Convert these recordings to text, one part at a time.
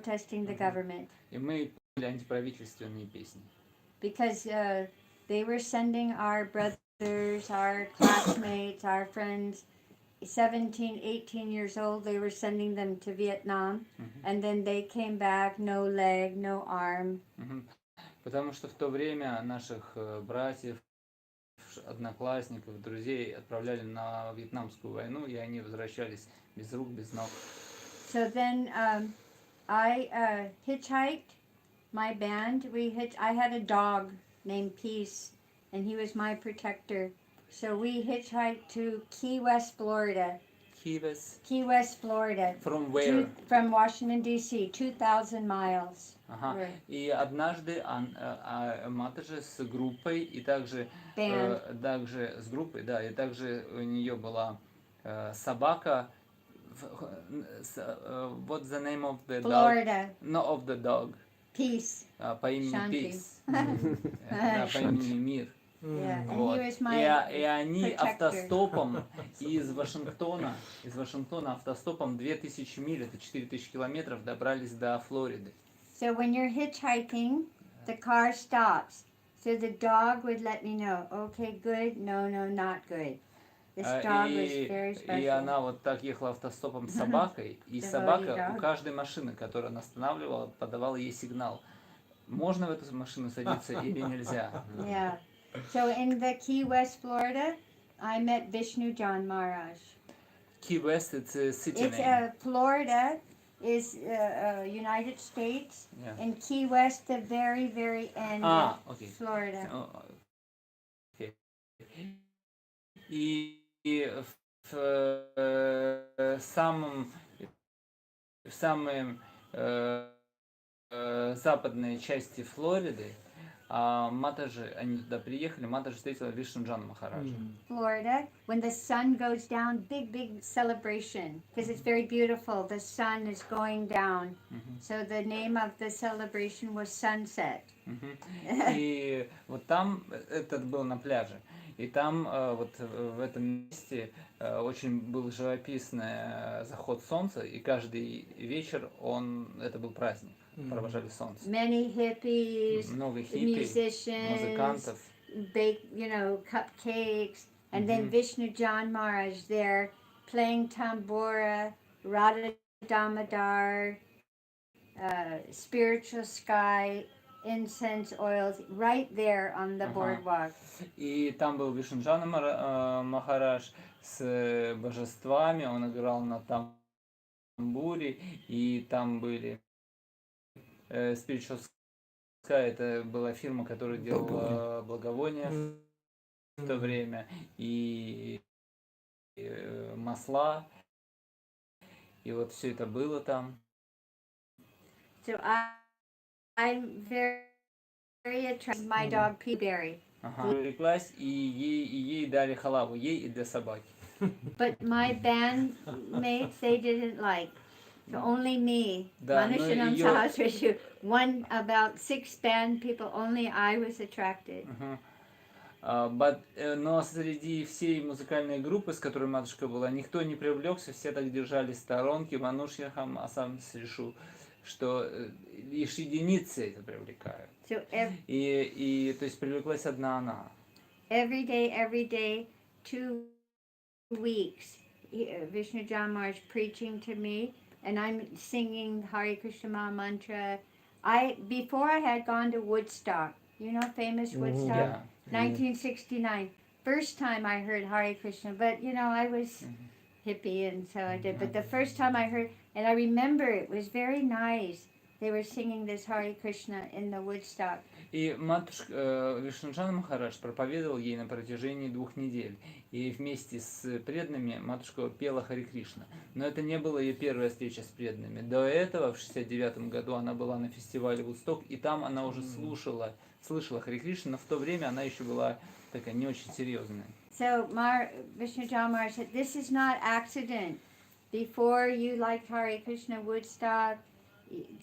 protesting the government. И мы пели антиправительственные песни. Because they were sending our brothers, our classmates, our friends, 17, 18 years old, they were sending them to Vietnam, and then they came back, no leg, no arm. Потому что в то время наших братьев, одноклассников, друзей отправляли на Вьетнамскую войну, и они возвращались без рук, без ног. So then I hitchhiked my band. I had a dog named Peace, and he was my protector. So we hitchhiked to Key West, Florida. Key West, Florida. From where? From Washington, D.C., 2,000 miles. Ага. И однажды Матаджи с группой, и также с группой, да, и также у нее была собака. What's the name of the Florida. dog? No, of the dog. Peace. По имени Shanti. Peace. Да, по имени Мир. Yeah. Вот. And he was my И они protector. автостопом из Вашингтона автостопом 2000 миль, это 4000 километров, добрались до Флориды. So when you're hitchhiking, the car stops. So the dog would let me know, okay, good, no, not good. This dog was very special. И она вот так ехала автостопом с собакой, и собака у каждой машины, которую она останавливала, подавала ей сигнал. Можно в эту машину садиться или нельзя? Yeah. So in the Key West, Florida, I met Vishnu John Maharaj. Key West, it's a city name. It's Florida is United States, and Key West, the very, very end of Florida. Okay. И в самой западной части Флориды Матаджи, они туда приехали, Матаджи встретила Вишну Джана Махараджа. Florida, when the sun goes down, big celebration, because it's very beautiful. The sun is going down. So the name of the celebration was Sunset. И вот там, этот был на пляже, и там вот в этом месте очень был живописный заход солнца, и каждый вечер это был праздник. Провожали солнце. Many hippies, много хиппи, musicians, музыкантов, bake, cupcakes, and then Vishnu John Maharaj there playing tambura, Radha Damodar, spiritual sky, incense oils, right there on the boardwalk. И там был Вишну Джан Махарадж с божествами, он играл на тамбуре, и там были Spiritual Sky, это была фирма, которая делала благовония в то время, и масла, и вот все это было там. So I'm very attracted. My dog Peaberry. Привлеклась, и ей дали халаву, ей и для собаки. But my bandmates, they didn't like. So only me, Manushanam Sahasrashu, one about 6 band people, only I was attracted. Но среди всей музыкальной группы, с которой матушка была, никто не привлекся, все так держались в сторонке, Манушьяхам Асам Сришу, что лишь единицы это привлекают. So и то есть привлеклась одна она. Every day, 2 weeks, Vishnu John Maharaj preaching to me. And I'm singing Hare Krishna Maha Mantra. Before I had gone to Woodstock, famous Woodstock, 1969. First time I heard Hare Krishna, but I was hippie and so I did. But the first time I heard, and I remember it was very nice. They were singing this Hare Krishna in the Woodstock. И матушка Вишну Джан Махарадж проповедовал ей на протяжении 2 недель. И вместе с преданными матушка пела Харе Кришна. Но это не была ее первая встреча с преданными. До этого, в 69 году, она была на фестивале Вудсток, и там она уже слышала Харе Кришна, но в то время она еще была такая не очень серьезная. So Vishnu John Maharaj said, this is not accident. Before you liked Hare Krishna Woodstock,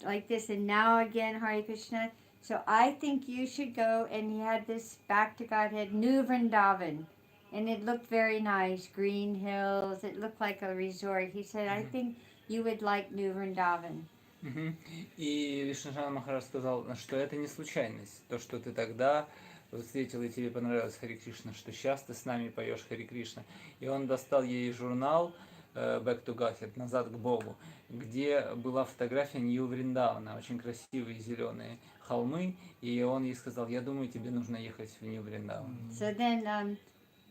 like this, and now again Hare Krishna. So I think you should go, and he had this back to Godhead, New Vrindavan. And it looked very nice, green hills, it looked like a resort. He said, I think you would like New Vrindavan. Мгм. И Вишнуджана Махарадж сказал, что это не случайность. То, что ты тогда встретил и тебе понравилось Хари Кришна, что сейчас ты с нами поешь Хари Кришна. И он достал ей журнал Back to God, назад к Богу, где была фотография Нью Вриндавана, очень красивые зеленые холмы, и он ей сказал, я думаю, тебе нужно ехать в Нью Вриндаван. So then,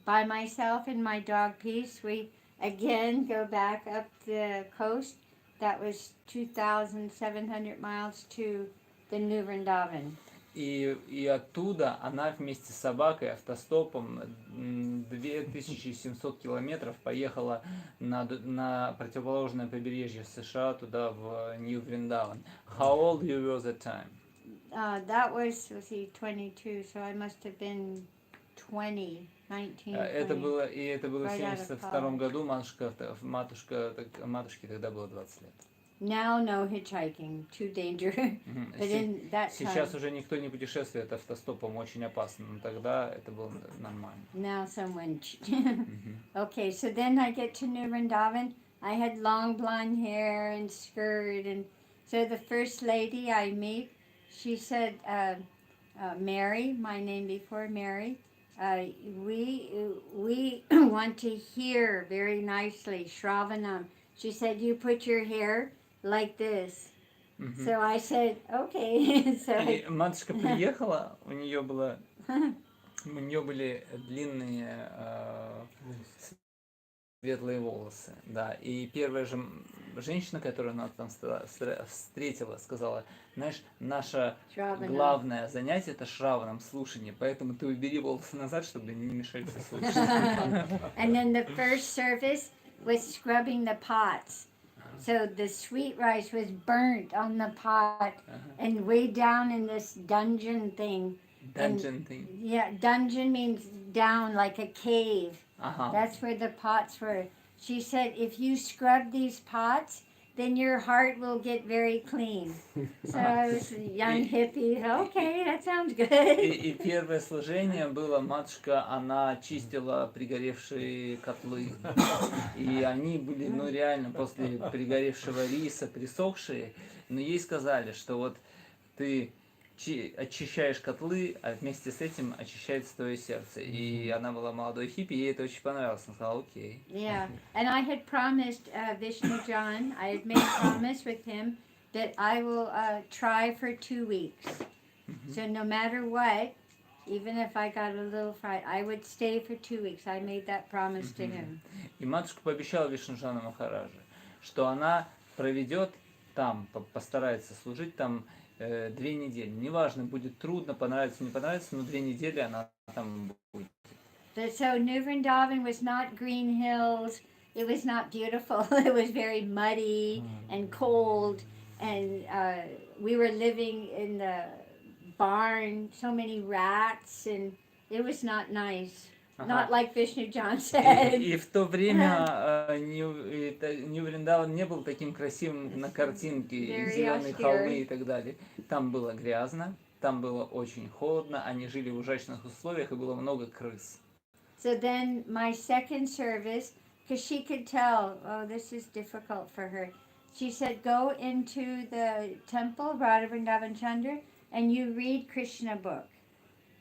by myself and my dog Peace, we again go back up the coast. That was 2,700 miles to the New Vrindavan. И оттуда она вместе с собакой автостопом 2700 километров поехала на противоположное побережье США, туда в Нью Вриндаван. How old you were at that time? That was, let's see, 22, so I must have been 20, 19, Это 20. было, и это было в Right out of 1972 college. году, матушке тогда было 20 лет. Now, no hitchhiking, too dangerous. Мгм. But in that Сейчас time, уже никто не путешествует автостопом, очень опасно, но тогда это было нормально. now someone. Мгм. Okay, so then I get to New Vrindavan. I had long blonde hair and skirt, and so the first lady I meet, she said, Mary, my name before Mary, we want to hear very nicely Shravanam. She said, you put your hair like this. Мгм. So I said, okay. So И матушка приехала, у нее были длинные светлые волосы, да. И первая же женщина, которую она там встретила, сказала, знаешь, наше Shravanam. главное занятие это шраваном, слушание, поэтому ты убери волосы назад, чтобы они не мешали тебе слушать. And then the first service was scrubbing the pots. So the sweet rice was burnt on the pot and way down in this dungeon thing. Dungeon thing. Yeah, dungeon means down like a cave. Ага. That's where the pots were. She said, if you scrub these pots, then your heart will get very clean. So I was a young hippie. Okay, that sounds good. И первое служение было, матушка, она чистила пригоревшие котлы. И они были, ну реально, после пригоревшего риса, присохшие. Но ей сказали, что вот ты очищаешь котлы, а вместе с этим очищается твое сердце. И она была молодой хиппи, ей это очень понравилось. Она сказала, окей. Yeah, and I had promised Vishnu John, I had made a promise with him that I will try for 2 weeks. So no matter what, even if I got a little fright, I would stay for 2 weeks. I made that promise to him. И матушка пообещала Вишнуджану Махараджа, что она проведет там, постарается служить там 2 недели. Неважно, будет трудно, понравится, не понравится, но 2 недели она там будет. So New Vrindavan was not green hills. It was not beautiful. It was very muddy and cold. And we were living in the barn, so many rats, and it was not nice. Not like Vishnu John said. И в то время Нью Вриндаван не был таким красивым на картинке, зеленые холмы и так далее. Там было грязно, там было очень холодно, они жили в ужасных условиях и было много крыс. So then my second service, because she could tell, oh, this is difficult for her. She said, go into the temple, Radha Vrindavan Chandra, and you read Krishna book.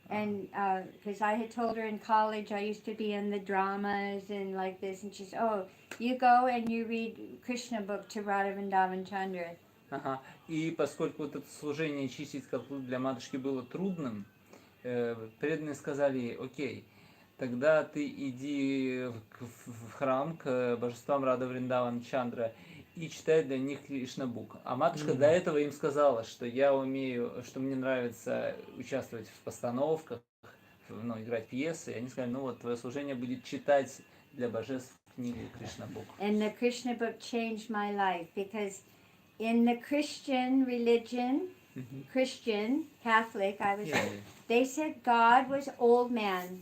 And because I had told her in college I used to be in the dramas and like this, and she said, oh, you go and you read Krishna book to Radha Vrindavan Chandra. Ага. И поскольку вот это служение чистить котлы для матушки было трудным, преданные сказали ей, окей, тогда ты иди в храм к божествам Рада Вриндаван Чандра и читай для них Кришна-бук. А матушка до этого им сказала, что я умею, что мне нравится участвовать в постановках, ну, играть пьесы. И они сказали, ну вот, твое служение будет читать для божеств книгу Кришна-бук. And the Krishna book changed my life because in the Christian religion, Christian, Catholic, I was, they said God was old man.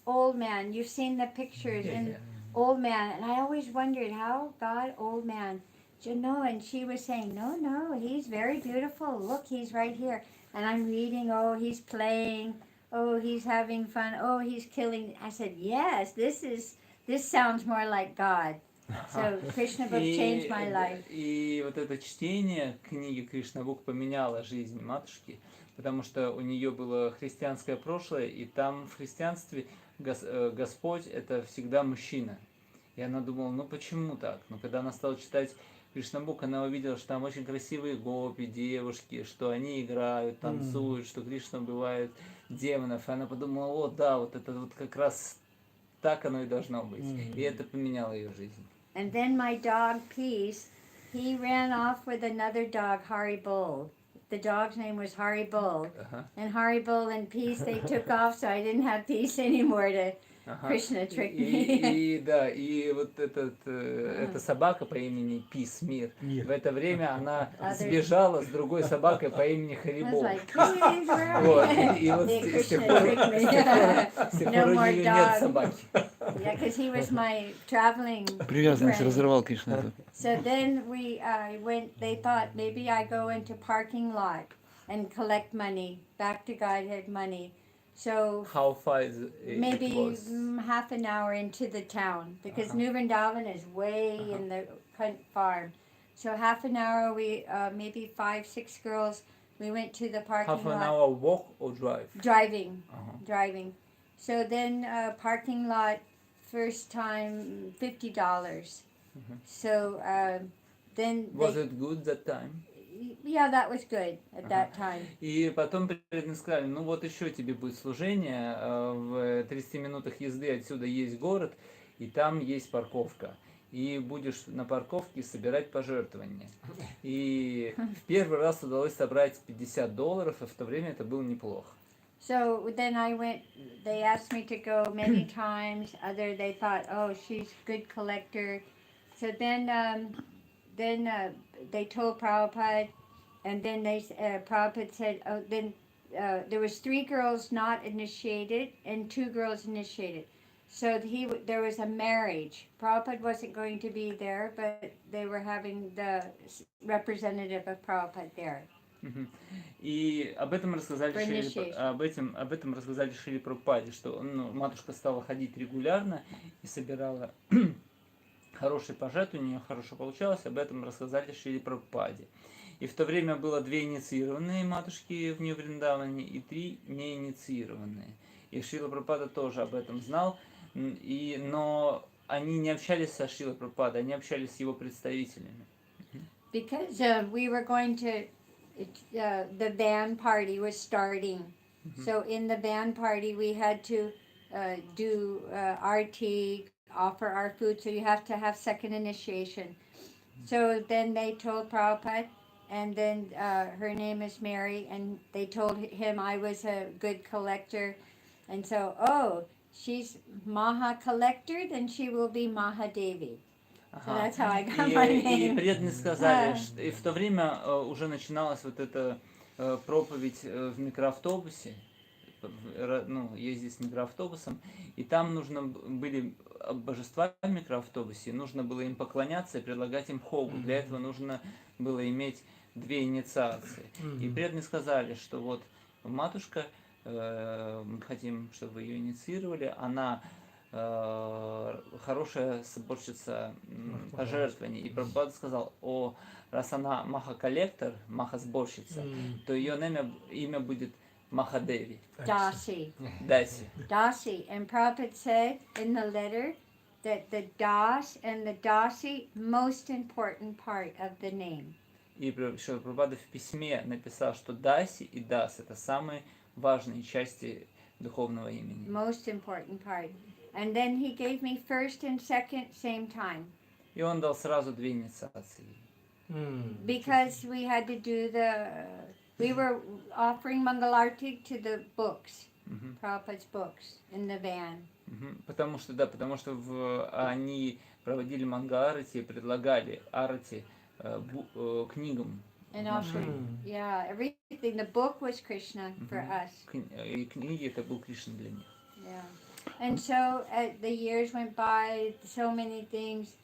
Old man. You've seen the pictures and old man. And I always wondered how God, old man. You know, and she was saying, no, he's very beautiful. Look, he's right here. And I'm reading, oh, he's playing. Oh, he's having fun. Oh, he's killing. I said, yes, this sounds more like God. So Krishna book changed my life. И вот это чтение книги Кришна Бук поменяло жизнь матушки, потому что у нее было христианское прошлое, и там в христианстве Господь это всегда мужчина. И она думала, ну почему так? Но когда она стала читать Кришна Бук, она увидела, что там очень красивые гопи, девушки, что они играют, танцуют, что Кришна убивает демонов. И она подумала, о да, вот это вот как раз так оно и должно быть. И это поменяло ее жизнь. And then my dog Peace, he ran off with another dog, Haribo. The dog's name was Haribo. And Haribo and Peace, they took off, so I didn't have Peace anymore to Krishna trick me. И вот эта собака по имени Пис, Мир, в это время она сбежала с другой собакой по имени Харибол. И вот с тех пор у нее нет собаки. Yeah, because he was my traveling Привязанность friend. разорвал Кришна. So then we went, they thought maybe I go into parking lot and collect money, back to Godhead money. So How far is it maybe was? half an hour into the town, because New Vrindavan is way in the farm. So half an hour, we maybe 5-6 girls, we went to the parking Half lot. an hour walk or drive? Driving. So then parking lot, first time $50. So then Was it good that time? Yeah, that was good at that time. И потом преданные сказали, ну вот еще тебе будет служение, в 30 минутах езды отсюда есть город, и там есть парковка. И будешь на парковке собирать пожертвования. И в первый раз удалось собрать $50, и в то время это было неплохо. So then I went, they asked me to go many times. They thought, oh, she's a good collector. So then they told Prabhupada, and then Prabhupada said, oh, then there was 3 girls not initiated and 2 girls initiated. So there was a marriage. Prabhupada wasn't going to be there, but they were having the representative of Prabhupada there. И об этом рассказали Шриле Прабхупаде, что матушка стала ходить регулярно и собирала хорошие пожертвования, у нее хорошо получалось, об этом рассказали Шриле Прабхупаде. И в то время было 2 инициированные матушки в Нью-Вриндаване и 3 неинициированные. И Шрила Прабхупада тоже об этом знал, но они не общались со Шрилой Прабхупадой, они общались с его представителями. Because we were going to, the band party was starting. So in the band party we had to do RT, offer our food, so you have to have second initiation. So then they told Prabhupada, and then her name is Mary, and they told him I was a good collector. And so, oh, she's Maha collector, then she will be Mahadevi. So that's how I got my name. И преданные сказали, что и в то время уже начиналась вот эта проповедь в микроавтобусе, ездить с микроавтобусом, и там нужно были божества в микроавтобусе, нужно было им поклоняться и предлагать им хогу. Для этого нужно было иметь 2 инициации. И преданные сказали, что вот матушка, мы хотим, чтобы ее инициировали, она хорошая сборщица пожертвований. И Прабхупада сказал, раз она маха-коллектор, маха-сборщица, то ее имя будет Махадеви. Dasi. Даси. And Prabhupada said in the letter that the Das and the Dasi, most important part of the name. И Шрила Прабхупада в письме написал, что Даси и Дас это самые важные части духовного имени. Most important part. And then he gave me first and second same time. И он дал сразу 2 инициации. Because we had to do we were offering Mangalarti to the books, Prabhupada's books, in the van. Потому что они проводили манга-арати и предлагали арати книгам. And also, everything. The book was Krishna for us. И книги это был Кришна для них. Yeah. And so the years went by, so many things,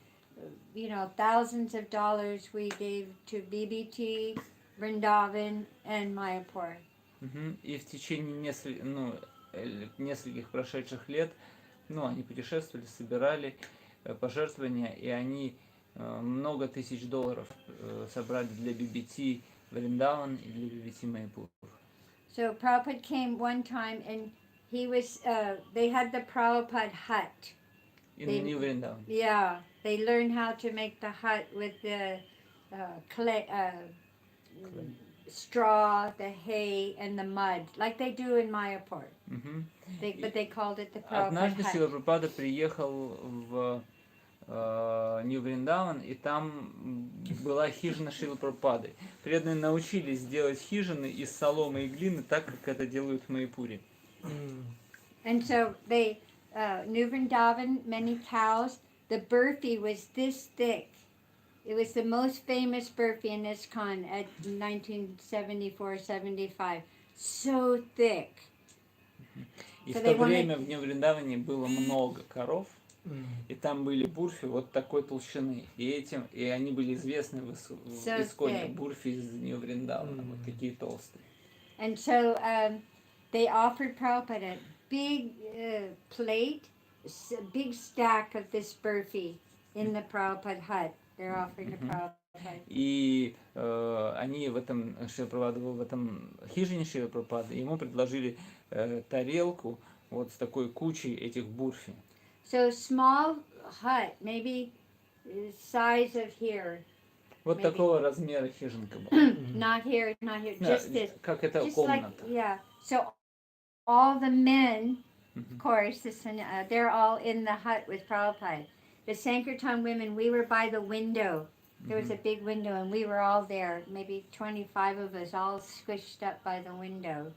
thousands of dollars we gave to BBT, Vrindavan, and Mayapur. И в течение нескольких прошедших лет, они путешествовали, собирали пожертвования, и они много тысяч долларов собрали для BBT Вриндаван и для BBT Майпур. So Prabhupada came one time and he was, they had the Prabhupada hut. In New Vrindavan. Yeah, they learned how to make the hut with the clay, straw, the hay, and the mud, like they do in Mayapur. But they called it the Prabhupada Однажды hut. Шрила Прабхупада приехал в Нью Вриндаван, и там была хижина Шрилы Прабхупады. Преданные научились делать хижины из соломы и глины, так как это делают в Майпуре. And so they, New Vrindavan, many cows, the burfi was this thick. It was the most famous burfi in ISKCON at 1974-75. So thick. И в то время в Нью Вриндаване было много коров, и там были бурфи вот такой толщины. И они были известны в ISKCON, бурфи из Нью Вриндавана, вот такие толстые. And so they offered Prabhupada a big plate, a big stack of this burfi in the Prabhupada hut. They're offering to Prabhupada. И они в этом хижине Шрилы Прабхупады, ему предложили тарелку вот с такой кучей этих бурфи. So small hut, maybe size of here. Вот maybe. Такого размера хижинка была. Not here, just this. Как эта just комната. like, yeah. So all the men, of course, they're all in the hut with Prabhupada. The Sankirtan women, we were by the window. There was a big window, and we were all there, maybe 25 of us, all squished up by the window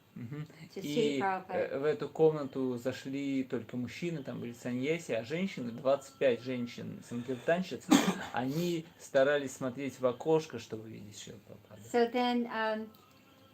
to see Prabhupada. В эту комнату зашли только мужчины, там были саньяси, а женщины, 25 женщин, санкиртанщиц, они старались смотреть в окошко, чтобы видеть Шрилу Прабхупаду. So then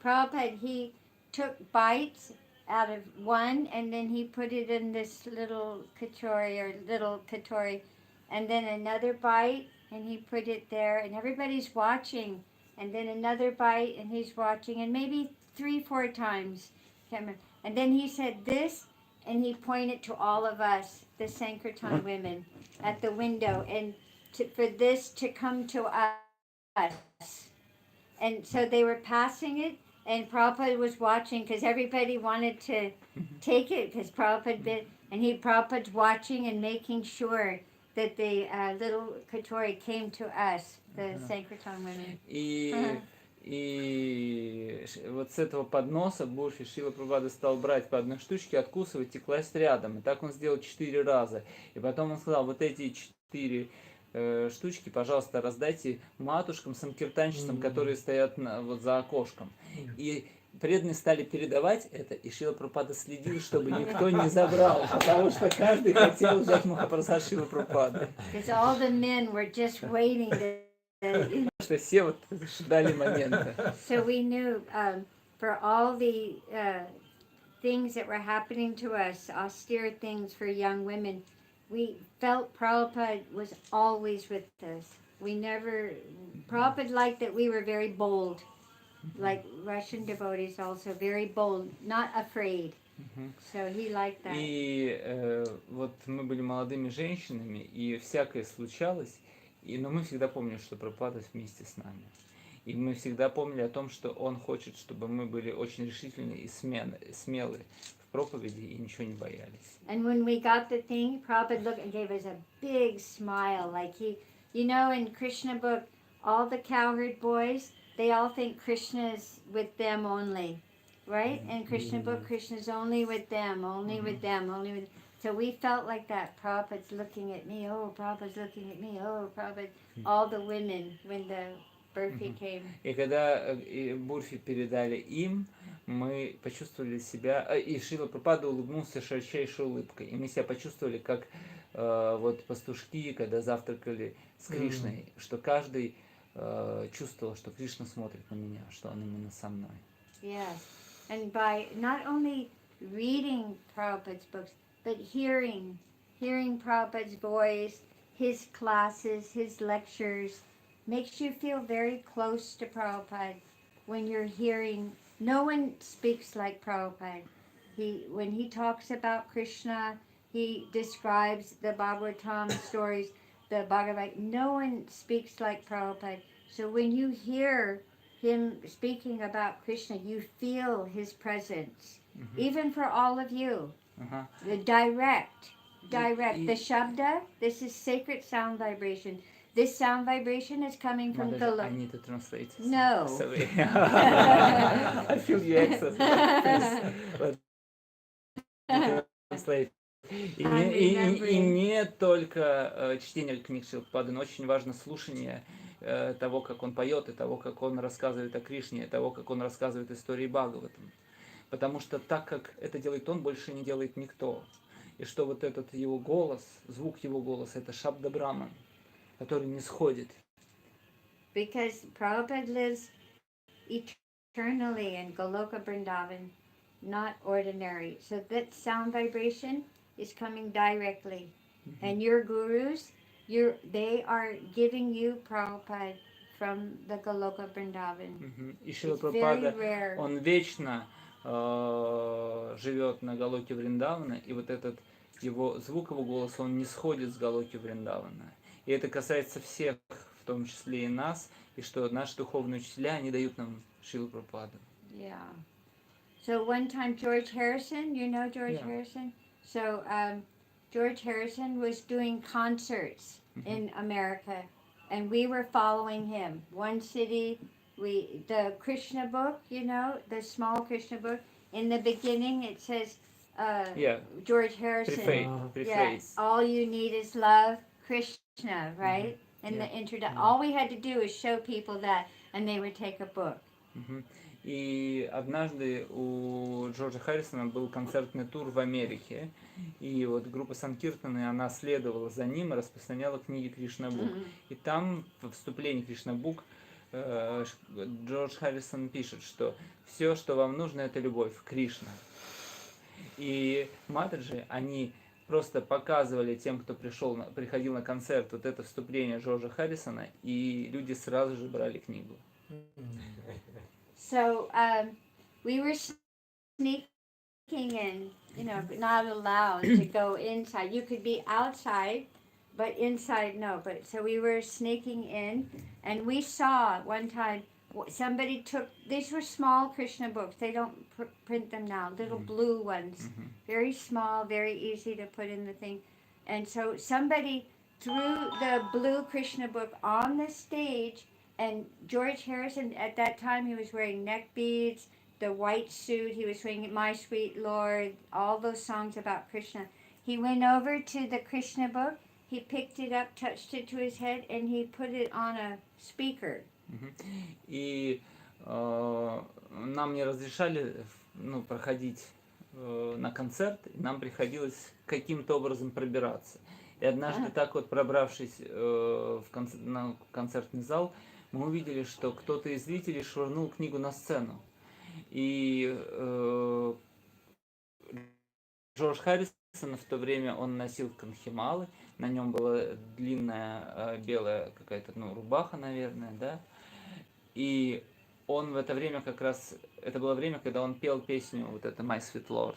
Prabhupada, he took bites out of one, and then he put it in this little katori, and then another bite, and he put it there, and everybody's watching, and then another bite, and he's watching, and maybe 3-4 times. And then he said this, and he pointed to all of us, the Sankirtan women, at the window, and for this to come to us. And so they were passing it, and Prabhupada was watching, because everybody wanted to take it, because Prabhupada's watching and making sure that the little katori came to us, the Sankirtan women. И вот с этого подноса бурфи Шрила Прабхупада стал брать по одной штучке, откусывать и класть рядом. И так он сделал 4 раза. И потом он сказал, вот эти 4 штучки, пожалуйста, раздайте матушкам, санкиртанщицам, которые стоят вот за окошком. И преданные стали передавать это, и Шрила Прабхупада следил, чтобы никто не забрал, потому что каждый хотел взять Махапрасад Шрилы Прабхупады. Что все вот ждали момента. So we knew for all the things that were happening to us, austere things for young women, we felt Prabhupada was always with us. Prabhupada liked that we were very bold. Like Russian devotees also, very bold, not afraid. So he liked that. И вот мы были молодыми женщинами, и всякое случалось, но мы всегда помнили, что Прабхупада вместе с нами. И мы всегда помнили о том, что он хочет, чтобы мы были очень решительны и смелы в проповеди и ничего не боялись. And when we got the thing, Prabhupada looked and gave us a big smile, like in Krishna book, all the cowherd boys, they all think Krishna is with them only, right? And Krishna book, Krishna's only with them, only with them, only with. So we felt like that. Prabhupada's looking at me. Oh, Prabhupada's looking at me. Oh, Prabhupada. All the women when the burfi came. И когда бурфи передали им, мы почувствовали себя, и Шрила Прабхупада улыбнулся широчайшей улыбкой, и мы себя почувствовали как вот пастушки, когда завтракали с Кришной, что каждый чувствовал, что Кришна смотрит на меня, что он именно со мной. Yes, and by not only reading Prabhupada's books, but hearing Prabhupada's voice, his classes, his lectures, makes you feel very close to Prabhupada when you're hearing. No one speaks like Prabhupada. When he talks about Krishna, he describes the Bhagavatam stories, the Bhagavad. No one speaks like Prabhupada. So when you hear him speaking about Krishna, you feel his presence, even for all of you. The direct, the Shabda, this is sacred sound vibration. This sound vibration is coming from Mathaji, I need to translate. No. Sorry. I feel you access. Please, let me translate. И не только чтение книг Шрилы Прабхупады, но очень важно слушание того, как он поет, и того, как он рассказывает о Кришне, и того, как он рассказывает истории Бхагаватам. Потому что так, как это делает он, больше не делает никто. И что вот этот его голос, звук его голоса, это Шабда Браман, который не сходит. Because Prabhupada lives eternally in Goloka Vrindavan, not ordinary. So that sound vibration is coming directly. And your gurus, they are giving you Prabhupada from the Goloka Vrindavan. И Шрила Прабхупада, он вечно живет на Галоке Вриндавана, и вот этот его звук его голоса, он не сходит с Галоки Вриндавана. И это касается всех, в том числе и нас, и что наши духовные учителя, они дают нам Шрилу Прабхупаду. Yeah. So one time George Harrison, you know George Harrison? So George Harrison was doing concerts in America, and we were following him. One city, the Krishna book, you know, the small Krishna book, in the beginning it says, George Harrison, Preface. all you need is love, Krishna, right? And the introduction, all we had to do is show people that, and they would take a book. И однажды у Джорджа Харрисона был концертный тур в Америке, и вот группа Санкиртаны, она следовала за ним и распространяла книги Кришна Бук. И там в вступлении Кришна Бук Джордж Харрисон пишет, что все, что вам нужно, это любовь, Кришна. И Матаджи, они просто показывали тем, кто приходил на концерт, вот это вступление Джорджа Харрисона, и люди сразу же брали книгу. So we were sneaking in, you know, not allowed to go inside. You could be outside, but inside no. But so we were sneaking in, and we saw one time somebody took, these were small Krishna books. They don't print them now, little blue ones, very small, very easy to put in the thing. And so somebody threw the blue Krishna book on the stage. And George Harrison, at that time, he was wearing neck beads, the white suit, he was singing My Sweet Lord, all those songs about Krishna. He went over to the Krishna book, he picked it up, touched it to his head, and he put it on a speaker. И нам не разрешали проходить на концерт, нам приходилось каким-то образом пробираться. И однажды так вот, пробравшись на концертный зал, мы увидели, что кто-то из зрителей швырнул книгу на сцену. И Джордж Харрисон в то время, он носил канхималы, на нем была длинная белая какая-то, рубаха, наверное, да. И он в это время как раз, это было время, когда он пел песню вот это My Sweet Lord.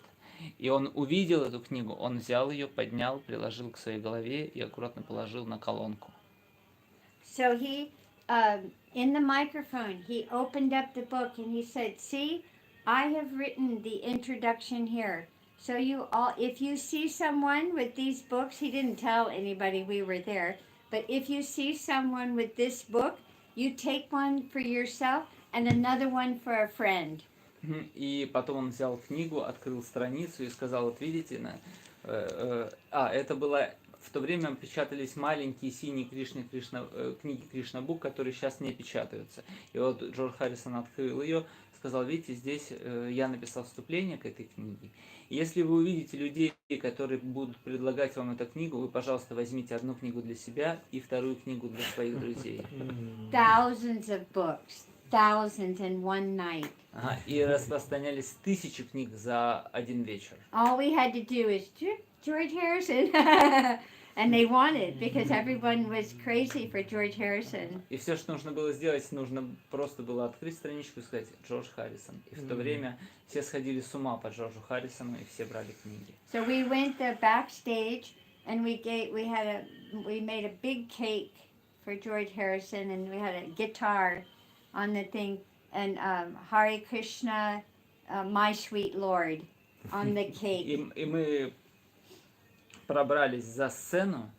И он увидел эту книгу, он взял ее, поднял, приложил к своей голове и аккуратно положил на колонку. So he, in the microphone, he opened up the book and he said, see, I have written the introduction here. So you all, if you see someone with these books, he didn't tell anybody we were there, but if you see someone with this book, you take one for yourself and another one for a friend. И потом он взял книгу, открыл страницу и сказал, вот видите, это было, в то время печатались маленькие синие книги Кришна Бук, которые сейчас не печатаются. И вот Джордж Харрисон открыл ее, сказал, видите, здесь я написал вступление к этой книге. И если вы увидите людей, которые будут предлагать вам эту книгу, вы, пожалуйста, возьмите одну книгу для себя и вторую книгу для своих друзей. Thousands of books. Thousands in one night. И распространялись тысячи книг за один вечер. All we had to do is George Harrison, And they wanted, because everyone was crazy for George Harrison. И все, что нужно было сделать, нужно просто было открыть страничку и сказать «Джордж Харрисон». И в то время все сходили с ума по Джорджу Харрисону, и все брали книги. So we went there backstage, and we made a big cake for George Harrison, and we had a guitar on the thing, and Hare Krishna, My Sweet Lord on the cake. И мы пробрались за сцену,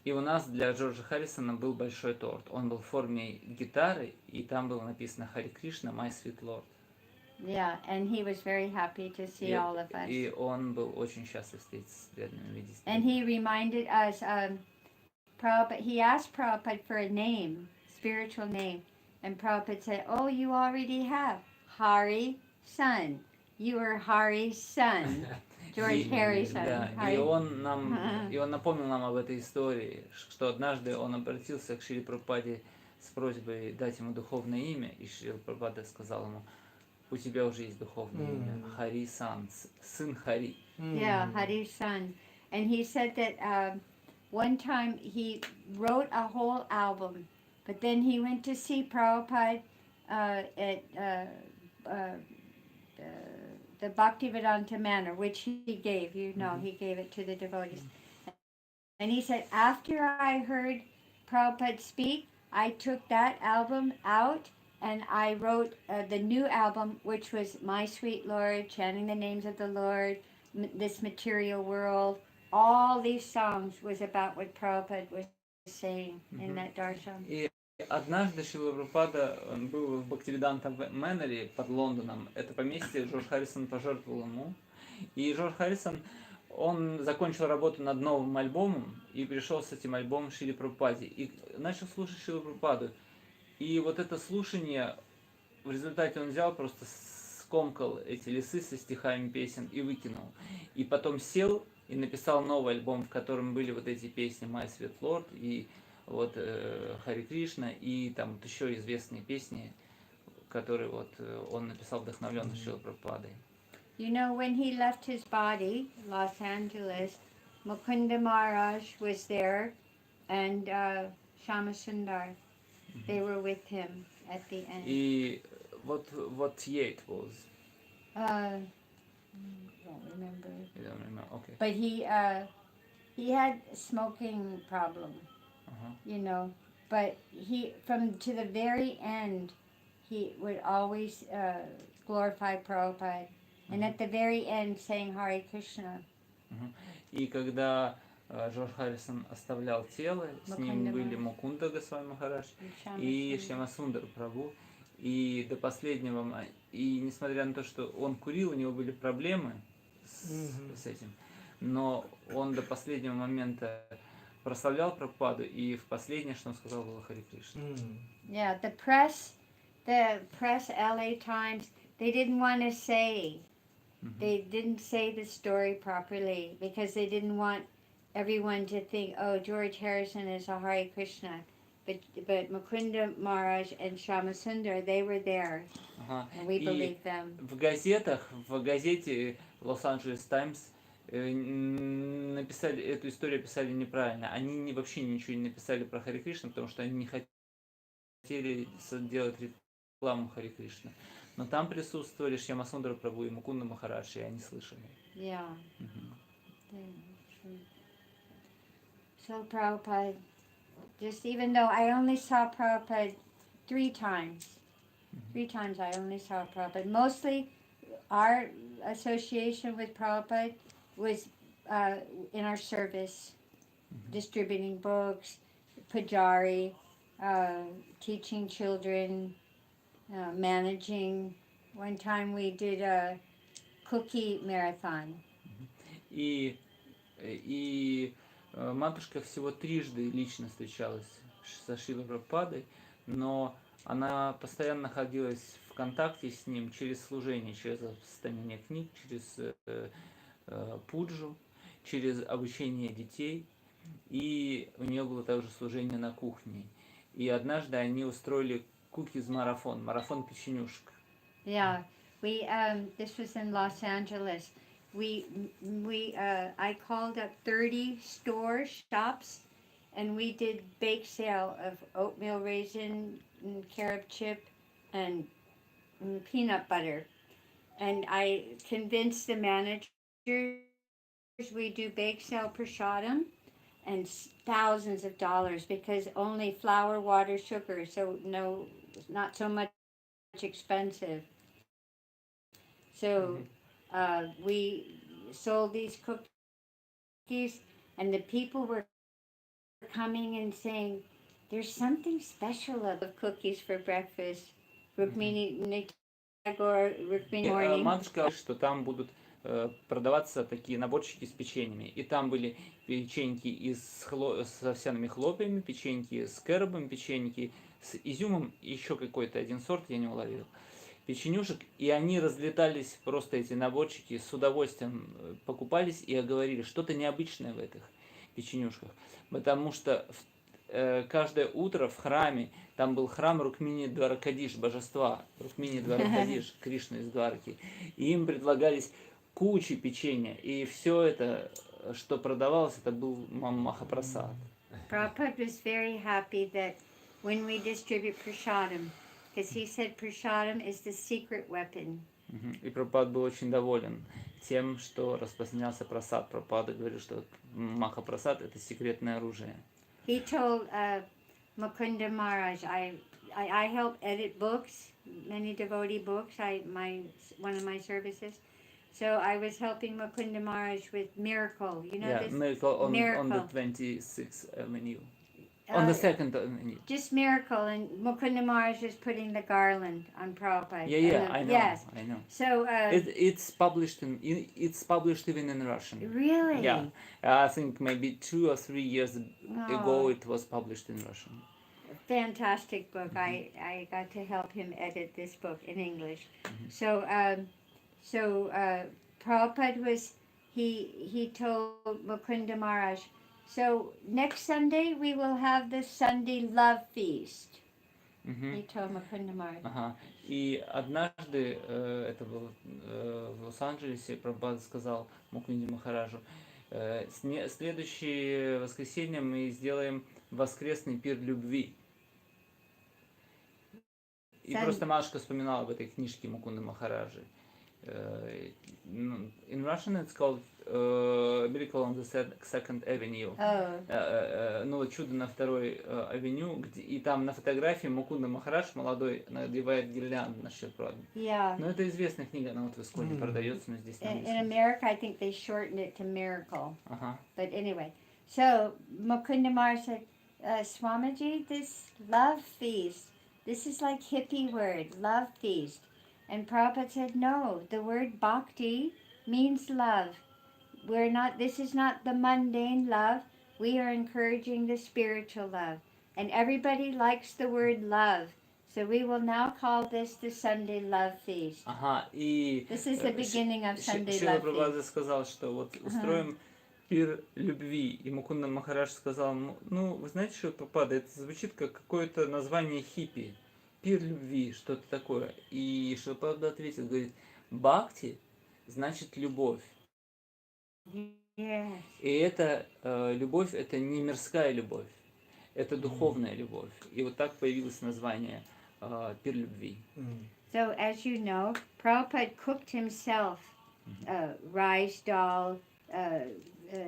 и у нас для Джорджа Харрисона был большой торт. Он был в форме гитары, и там было написано «Харе Кришна, My Sweet Lord». Yeah, and he was very happy to see all of us. И он был очень счастлив встретиться с преданными, видеть. And he reminded us, Prabhupada, he asked Prabhupada for a name, spiritual name, and Prabhupada said, "Oh, you already have Hari Son. You are Hari's son." George Harrison. Да, и он напомнил нам об этой истории, что однажды он обратился к Шриле Прабхупаде с просьбой дать ему духовное имя, и Шрила Прабхупада сказал ему: у тебя уже есть духовное имя, Хари Сан, сын Хари. Yeah, Hari's son. And he said that one time he wrote a whole album, but then he went to see Prabhupada at the Bhaktivedanta Manor, which he gave, he gave it to the devotees. And he said, after I heard Prabhupada speak, I took that album out and I wrote the new album, which was My Sweet Lord, chanting the names of the Lord, this material world. All these songs was about what Prabhupada was saying in that darshan. Однажды Шрила Прабхупада был в Бхактивиданта Мэноре под Лондоном. Это поместье Джордж Харрисон пожертвовал ему. И Джордж Харрисон, он закончил работу над новым альбомом и пришел с этим альбомом Шриле Прабхупаде. И начал слушать Шрилу Прабхупаду. И вот это слушание, в результате он взял, просто скомкал эти листы со стихами песен и выкинул. И потом сел и написал новый альбом, в котором были вот эти песни «My Sweet Lord» и вот Хари Кришна, и там вот еще известные песни, которые вот он написал вдохновленно Шрилой Прабхупадой. You know, when he left his body, Los Angeles, Mukunda Maharaj was there, and Shama Sundar. They were with him at the end. И what year it was? Don't remember. You don't remember? Okay. But he had a smoking problem. You know, but he, to the very end, he would always glorify Prabhupada, and at the very end saying Hare Krishna. И когда Джордж Харрисон оставлял тело, с ним были Мукунда Госвами Махарадж и Шьяма Сундар Прабху, и до последнего, и несмотря на то, что он курил, у него были проблемы с этим, но он до последнего момента прославлял Прабхупаду, и в последнее, что он сказал, было Хари Кришна. Yeah, the press LA Times, they didn't want to say, they didn't say the story properly, because they didn't want everyone to think, oh, George Harrison is a Hare Krishna. But Mukunda Maharaj and Shama Sundar, they were there, and we believe them. В газете Los-Angeles Times написали, эту историю описали неправильно. Они вообще ничего не написали про Хари Кришну, потому что они не хотели делать рекламу Хари Кришны. Но там присутствовали Шьяма Сундар Прабху и Мукунда Махарадж, и они слышали. Yeah. So Prabhupada, just even though I only saw Prabhupada 3 times. 3 times I only saw Prabhupada. Mostly our association with Prabhupada was in our service, distributing books, pujari, teaching children, managing. One time we did a cookie marathon. И матушка всего трижды лично встречалась со Шрилой Прабхупадой, но она постоянно находилась в контакте с ним через служение, через распространение книг, через пуджу, через обучение детей, и у нее было также служение на кухне. И однажды они устроили марафон печенюшек. Yeah, this was in Los Angeles, I called up 30 shops, and we did bake sale of oatmeal raisin, carob chip, and peanut butter. And I convinced the managers we do bake sale prasadam and thousands of dollars because only flour, water, sugar, so no, not so much expensive. So we sold these cookies, and the people were coming and saying, "There's something special about cookies for breakfast." Rukmini morning. Матушка говорит, что там будут продаваться такие наборчики с печеньями. И там были печеньки с овсяными хлопьями, печеньки с кэрбом, печеньки с изюмом, и еще какой-то один сорт, я не уловил, печенюшек. И они разлетались, просто эти наборчики, с удовольствием покупались и говорили, что-то необычное в этих печенюшках. Потому что каждое утро в храме, там был храм Рукмини Дваракадиш, божества, Рукмини Дваракадиш, Кришна из Дварки, и им предлагались кучи печенья, и все это, что продавалось, это был Махапрасад. Prabhupada was very happy that when we distribute prasadam, because he said prasadam is the secret weapon. И Прабхупада был очень доволен тем, что распространялся прасад. Прабхупада говорил, что Махапрасад это секретное оружие. He told Mukunda Maharaj, I help edit books, many devotee books, one of my services. So I was helping Mukunda Maharaj with Miracle, you know this? Miracle on the 26th Avenue. On the 2nd Avenue. Just Miracle, and Mukunda Maharaj is putting the garland on Prabhupada. Yeah, I know. Yes. I know. So it's published even in Russian. Really? Yeah, I think maybe 2 or 3 years ago it was published in Russian. Fantastic book. I got to help him edit this book in English. So Prabhupada was he told Mukunda Maharaj, so next Sunday we will have the Sunday Love Feast. He told Mukunda Maharaj. Ага. И однажды, это было в Лос-Анджелесе, Прабхупада сказал Мукунде Махараджу, следующее воскресенье мы сделаем воскресный пир любви. И просто Машка вспоминала об этой книжке Мукунды Махараджи. In Russian it's called Miracle on the Second Avenue. Ну, чудо на второй авеню, и там на фотографии Мукунда Махарадж молодой надевает гирлянд на Шилпраду. Yeah. Ну, это известная книга, она вот в Исконе продается, но здесь не In America, I think they shortened it to Miracle. Ага. But anyway, so Mukunda Maharaj said, Swamiji, this love feast, this is like hippie word, love feast. And Prabhupada said, no, the word bhakti means love. This is not the mundane love. We are encouraging the spiritual love. And everybody likes the word love. So we will now call this the Sunday Love Feast. Ага, и This is the beginning of Sunday Шрила Love Прабхупада Feast. сказал, что вот устроим пир любви. И Мукунда Махарадж сказал, ну, вы знаете, что Прабхупада, это звучит как какое-то название хиппи. Пир любви, что-то такое. И Шрила Прабхупада ответил, говорит, бхакти значит любовь. Yes. И эта любовь, это не мирская любовь, это духовная любовь. И вот так появилось название пир любви. So as you know, Prabhupada cooked himself rice dal,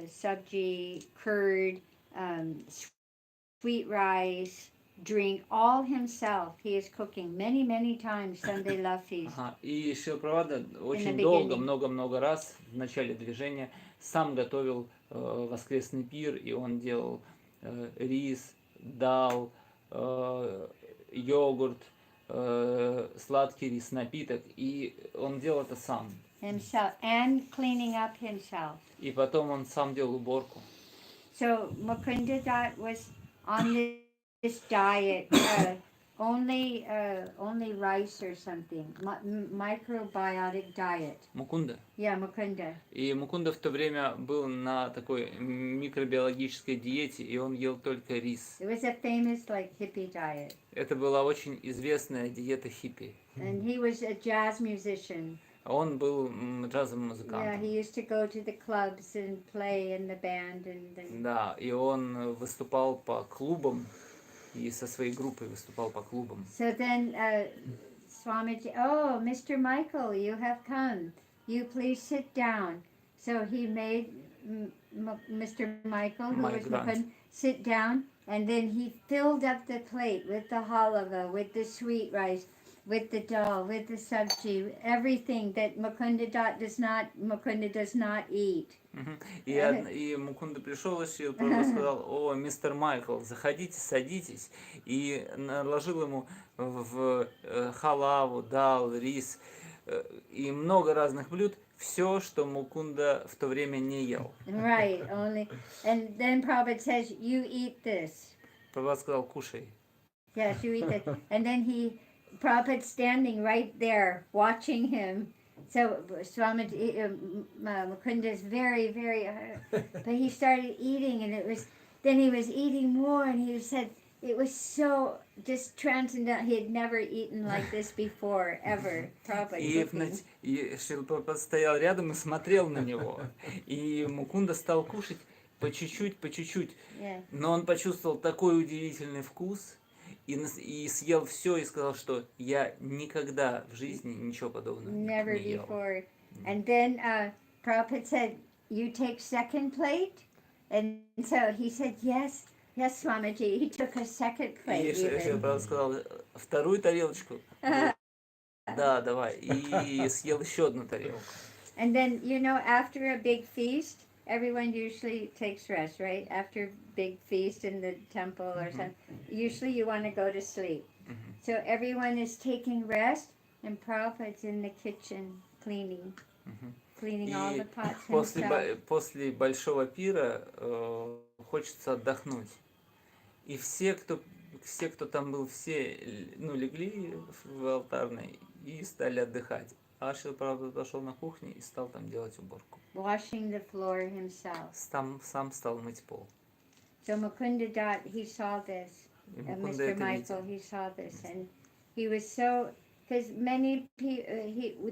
sabji, curd, sweet rice, drink, all himself. He is cooking many times Sunday Love Feast. Ага. И Шрила Прабхупада очень долго, много раз в начале движения сам готовил воскресный пир, и он делал рис, дал, йогурт, сладкий рис, напиток, и он делал это сам. Himself, and cleaning up himself. И потом он сам делал уборку. So Mukunda was on this diet, only rice or something, microbiotic diet. Мукунда. Yeah, Mukunda. И Мукунда в то время был на такой микробиологической диете, и он ел только рис. It was a famous hippie diet. Это была очень известная диета хиппи. And he was a jazz musician. Он был джазовым Yeah, музыкантом. he used to go to the clubs and play in the band and Да, и он выступал по клубам и со своей группой выступал по клубам. so then Swamiji, oh, Mr. Michael, you have come. You please sit down. So he made Mr. Michael, who My was grant. Mukund, sit down, and then he filled up the plate with the halava, with the sweet rice, with the dal, with the sabji, everything that Mukunda does not eat. И Мукунда пришел, и Шрила Прабхупада сказал: о, мистер Майкл, заходите, садитесь. И наложил ему в халаву, дал, рис и много разных блюд, все, что Мукунда в то время не ел. Right, only. And then Prabhupada says, you eat this. Прабхупада сказал: кушай. Yes, you eat that. And then Prabhupada's standing right there watching him. So Swamiji, Mukunda is very, very, but he started eating and then he was eating more and he said it was so just transcendental. He had never eaten like this before, ever. Prabhupada cooking. И Шрила Прабхупада стоял рядом и смотрел на него. И Мукунда стал кушать по чуть-чуть, по чуть-чуть. Yeah. Но он почувствовал такой удивительный вкус и съел все и сказал, что я никогда в жизни ничего подобного Never не ел. before. And then Prabhupada said, you take second plate? And so he said, yes, yes, Swamiji. He took a second И plate Шрила even. Прабхупада сказал: вторую тарелочку? Да, давай. И съел еще одну тарелку. And then, after a big feast, everyone usually takes rest, right? After a big feast in the temple or something, usually you want to go to sleep. So everyone is taking rest, and Prabhupada's in the kitchen cleaning all the pots himself. После большого пира хочется отдохнуть. И все, кто там был, все легли в алтарной и стали отдыхать. А Шрила Прабхупада пошел на кухню и стал там делать уборку. Washing the floor himself. Сам стал мыть пол. So Mukunda Dutt, he saw this. И And Мукунда Mr. это Michael, видел. he saw this. And he was so, because many people,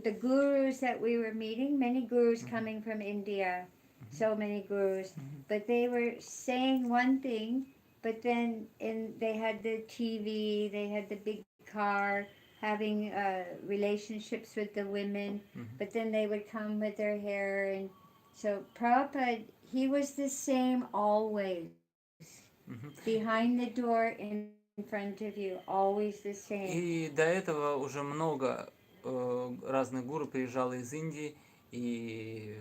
the gurus that we were meeting, many gurus coming from India, so many gurus, but they were saying one thing, but then they had the TV, they had the big car, having relationships with the women, but then they would come with their hair. And so Prabhupada, he was the same always. Behind the door, in front of you, always the same. И до этого уже много разных гуру приезжало из Индии, и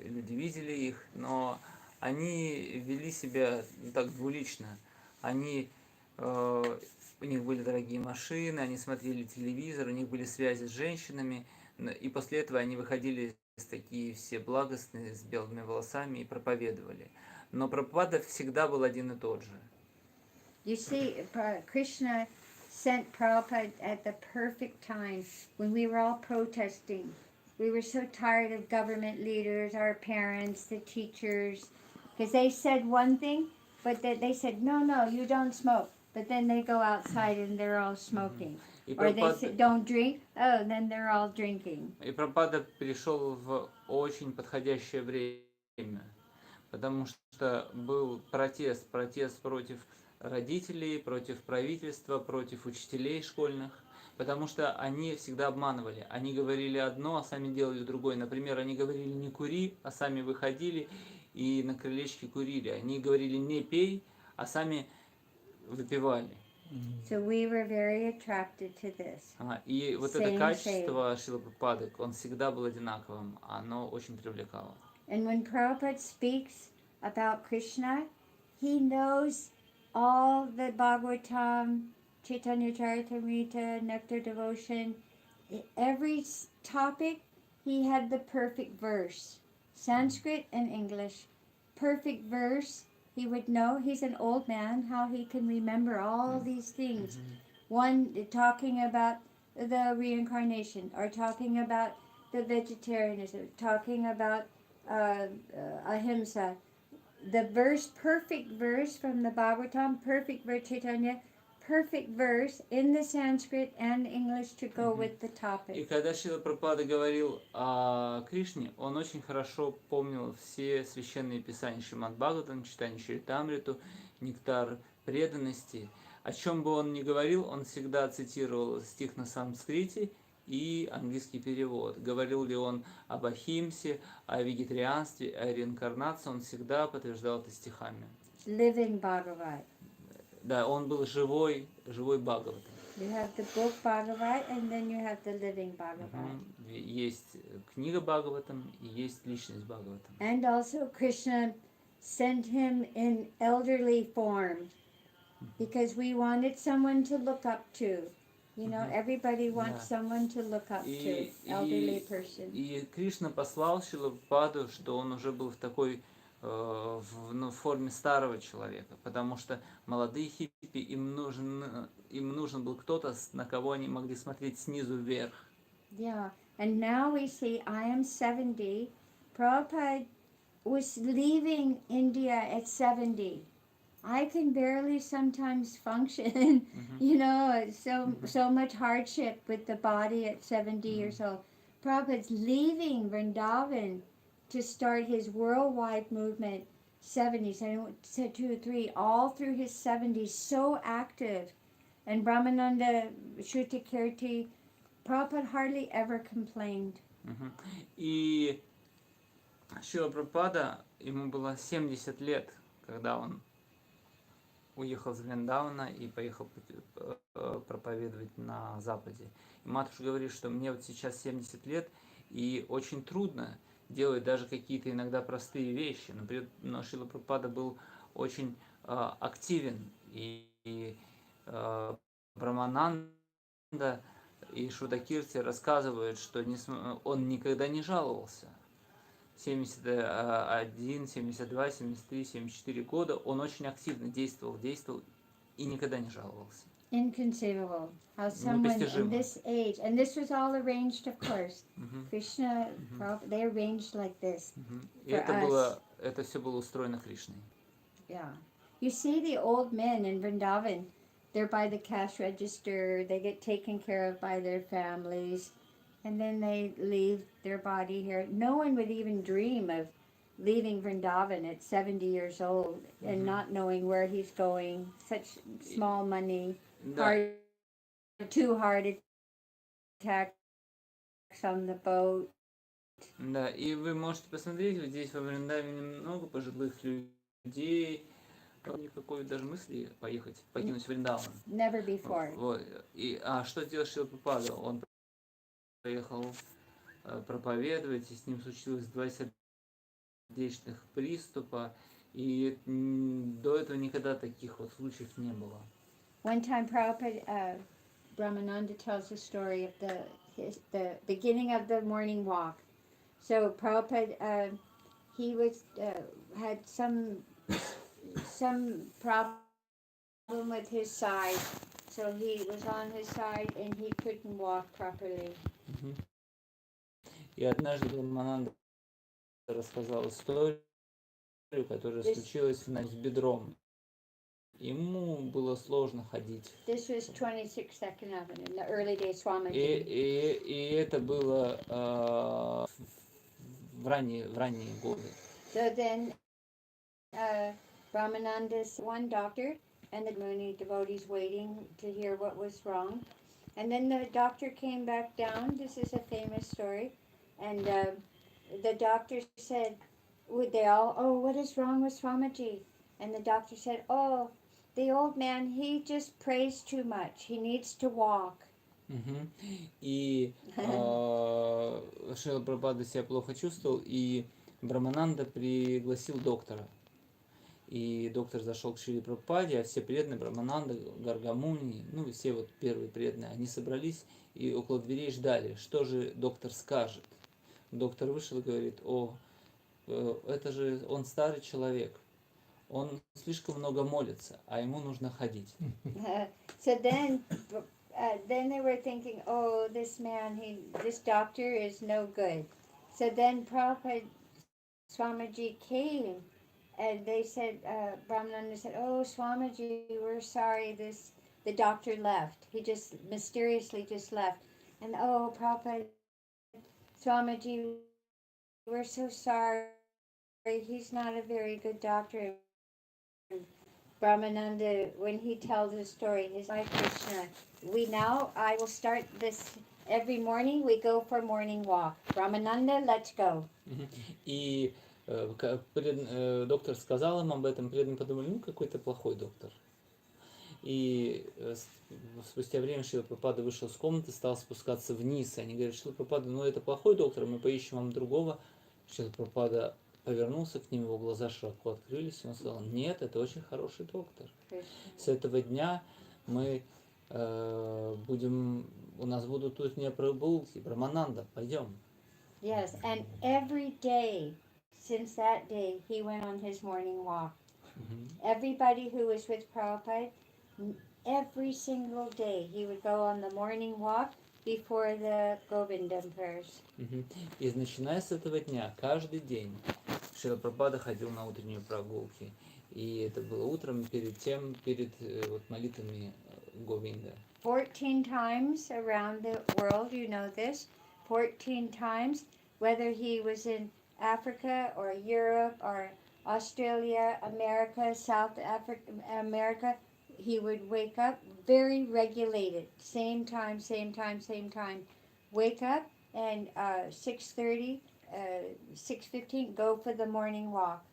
люди видели их, но они вели себя так двулично. У них были дорогие машины, они смотрели телевизор, у них были связи с женщинами, и после этого они выходили такие все благостные, с белыми волосами и проповедовали. Но Прабхупада всегда был один и тот же. You see, Krishna sent Prabhupada at the perfect time when we were all protesting. We were so tired of government leaders, our parents, the teachers, because they said one thing, but they said, no, you don't smoke. But then they go outside and they're all smoking. Or they say, don't drink, oh, then they're all drinking. И Прабхупада пришел в очень подходящее время, потому что был протест против родителей, против правительства, против учителей школьных, потому что они всегда обманывали. Они говорили одно, а сами делали другое. Например, они говорили не кури, а сами выходили и на крылечке курили. Они говорили не пей, а сами выпивали. So we were very attracted to this. И вот это качество Шрилы Прабхупады, он всегда был одинаковым, оно очень привлекало. And when Prabhupada speaks about Krishna, he knows all the Bhagavatam, Chaitanya Charitamrita, Nectar Devotion, every topic, he had the perfect verse. Sanskrit and English, perfect verse. He would know, he's an old man, how he can remember all these things. One talking about the reincarnation, or talking about the vegetarianism, talking about ahimsa. The verse, perfect verse from the Bhagavatam, perfect verse Chaitanya, perfect verse in the Sanskrit and English to go Мгм. with the И topic. когда Шрила Прабхупада говорил о Кришне, он очень хорошо помнил все священные писания Шримад Бхагаватам, читание Чаритамриту, нектар преданности. О чем бы он ни говорил, он всегда цитировал стих на санскрите и английский перевод. Говорил ли он об Ахимсе, о вегетарианстве, о реинкарнации, он всегда подтверждал это стихами. Living Bhagavat. Да, он был живой Бхагаватам. You have the book Bhagavat and then you have the living Bhagavat. Есть книга Бхагаватам и есть личность Бхагаватам. And also Krishna sent him in elderly form because we wanted someone to look up to. You know, everybody wants Да. someone to look up to, elderly person. И Кришна послал Шрилу Прабхупаду, что он уже был в такой в форме старого человека, потому что молодые хиппи, им нужен был кто-то, на кого они могли смотреть снизу вверх. Yeah, and now we see I am 70. Prabhupada was leaving India at 70. I can barely sometimes function, you know, so much hardship with the body at 70 years old. Prabhupada's leaving Vrindavan to start his worldwide movement, 70s, I said 2 or 3, all through his 70s, so active. And Brahmananda, Shrutikirti, Prabhupada hardly ever complained. И Шрила Прабхупада, ему было 70 лет, когда он уехал из Вриндавана и поехал проповедовать на Западе. И матушка говорит, что мне вот сейчас 70 лет, и очень трудно делать даже какие-то иногда простые вещи. Но Шрила Прабхупада был очень активен, и Брамананда и Шудакирти рассказывают, что он никогда не жаловался. 71, 72, 73, 74 года он очень активно действовал и никогда не жаловался. Inconceivable. How someone in this age, and this was all arranged, of course. Krishna, they arranged like this. И это все было устроено Кришной. Yeah. You see the old men in Vrindavan, they're by the cash register, they get taken care of by their families, and then they leave their body here. No one would even dream of leaving Vrindavan at 70 years old and not knowing where he's going, such small money, two heart attacks on the boat. Да, и вы можете посмотреть, вот здесь во Вриндаване много пожилых людей, никакой даже мысли покинуть Вриндаван. Never before. Вот. Что сделал Шрила Прабхупада? Он поехал проповедовать, и с ним случилось 2 сердечных приступа, и до этого никогда таких вот случаев не было. One time Prabhupada, Brahmananda tells the story of the beginning of the morning walk. So Prabhupada, he was had some problem with his side, so he was on his side and he couldn't walk properly. И однажды Брамананда рассказал историю, которая случилась с бедром. Ему было сложно ходить. This was 26 Second Avenue in the early days, Swamiji. И это было в ранние годы. So then Brahmananda's one doctor and the Muni devotees waiting to hear what was wrong. And then the doctor came back down. This is a famous story. And the doctor said, what is wrong with Swamiji? And the doctor said, the old man, he just prays too much. He needs to walk. И Шрила Прабхупада себя плохо чувствовал, и Брамананда пригласил доктора. И доктор зашел к Шриле Прабхупаде, а все преданные, Брамананда, Гаргамуни, все вот первые преданные, они собрались и около дверей ждали, что же доктор скажет. Доктор вышел и говорит, это же он старый человек. Он слишком много молится, а ему нужно ходить. So then they were thinking, this man, this doctor is no good. So then Prabhupada Swamiji came, and they said, Brahmananda said, Swamiji, we're sorry, this the doctor left. He just mysteriously just left. And oh, Prabhupada, Swamiji, we're so sorry. He's not a very good doctor. Brahmananda, when he tells his story, his wife Krishna, I will start this every morning. We go for morning walk. Brahmananda, let's go. И доктор сказал им об этом, преданные подумали, ну какой-то плохой доктор. И спустя время Шрила Прабхупада вышел с комнаты, стал спускаться вниз. Они говорят, Шрила Прабхупада, ну это плохой доктор, мы поищем вам другого. Шрила Прабхупада повернулся к ним, его глаза широко открылись, и он сказал, нет, это очень хороший доктор. С этого дня мы у нас будут тут не прогулки, Брахмананда, пойдем. Yes, and every day, since that day, he went on his morning walk. Everybody who was with Prabhupada, every single day, he would go on the morning walk before the Govindam prayers. И начиная с этого дня, каждый день, Шрила Прабхупада ходил на утренние прогулки. И это было утром перед молитвами Говинда. 14 times around the world, you know this, 14 times, whether he was in Africa or Europe or Australia, America, South Africa, America, he would wake up very regulated, same time, wake up and 6:30, 6:15, go for the morning walk.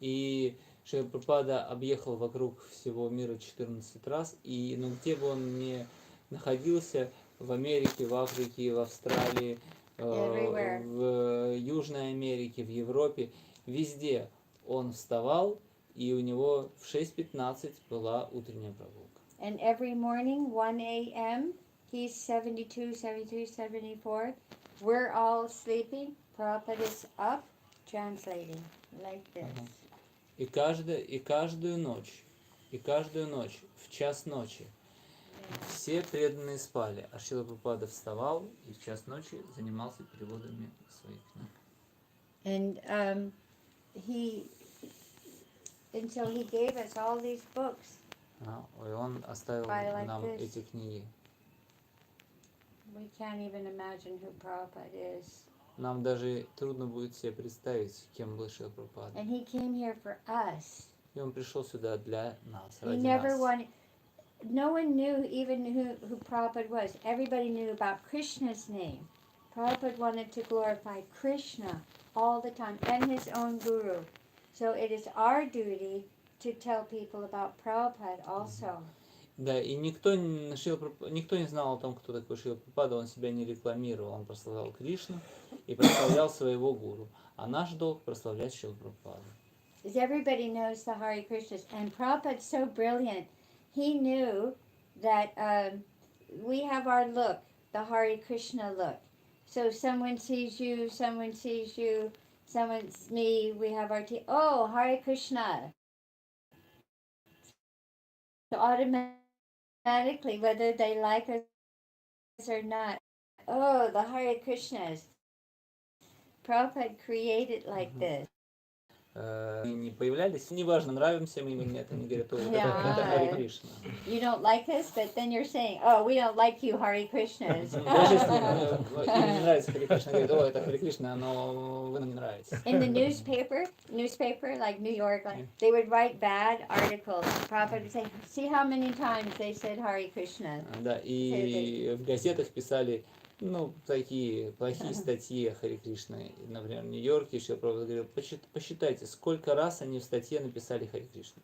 И Шрила Прабхупада объехал вокруг всего мира 14 раз, и где бы он ни находился, в Америке, в Африке, в Австралии, в Южной Америке, в Европе, везде он вставал, и у него в 6:15 была утренняя прогулка. And every morning, 1 a.m., he's 72, 73, 74, we're all sleeping, Prabhupada is up, translating, like this. И каждую ночь, в час ночи, все преданные спали, а Шрила Прабхупада вставал и в час ночи занимался переводами своих книг. And so he gave us all these books. И он оставил нам эти книги. We can't even imagine who Prabhupada is. Нам даже трудно будет себе представить, кем был Шрила Прабхупада. And he came here for us. И он пришел сюда для нас, He ради never нас. wanted. No one knew even who Prabhupada was. Everybody knew about Krishna's name. Prabhupada wanted to glorify Krishna all the time and his own guru. So it is our duty to tell people about Prabhupada also. Да, и никто не знал о том, кто такой Шрила Прабхупада, он себя не рекламировал, он прославлял Кришну и прославлял своего гуру. А наш долг прославлять Шрилу Прабхупаду. Everybody knows the Hare Krishnas, and Prabhupada's so brilliant. He knew that we have our look, the Hare Krishna look. So someone sees you, someone's me, we have our oh, Hare Krishna. So automatically, whether they like us or not, oh, the Hare Krishnas. Prabhupada created like this. Не появлялись, неважно, нравимся мы или нет, они говорят, это Харе Кришна. You don't like us, but then you're saying, oh, we don't like you, Hare Krishnas. Даже если им не нравится Харе Кришна, говорят, о, это Харе Кришна, но вы нам не нравитесь. In the newspaper like New York, they would write bad articles. Prabhupada would say, see how many times they said Hare Krishna. Да, и в газетах писали, такие плохие статьи о Харе Кришне. Например, в Нью-Йорке Шрила Прабхупада говорил, посчитайте, сколько раз они в статье написали Харе Кришна.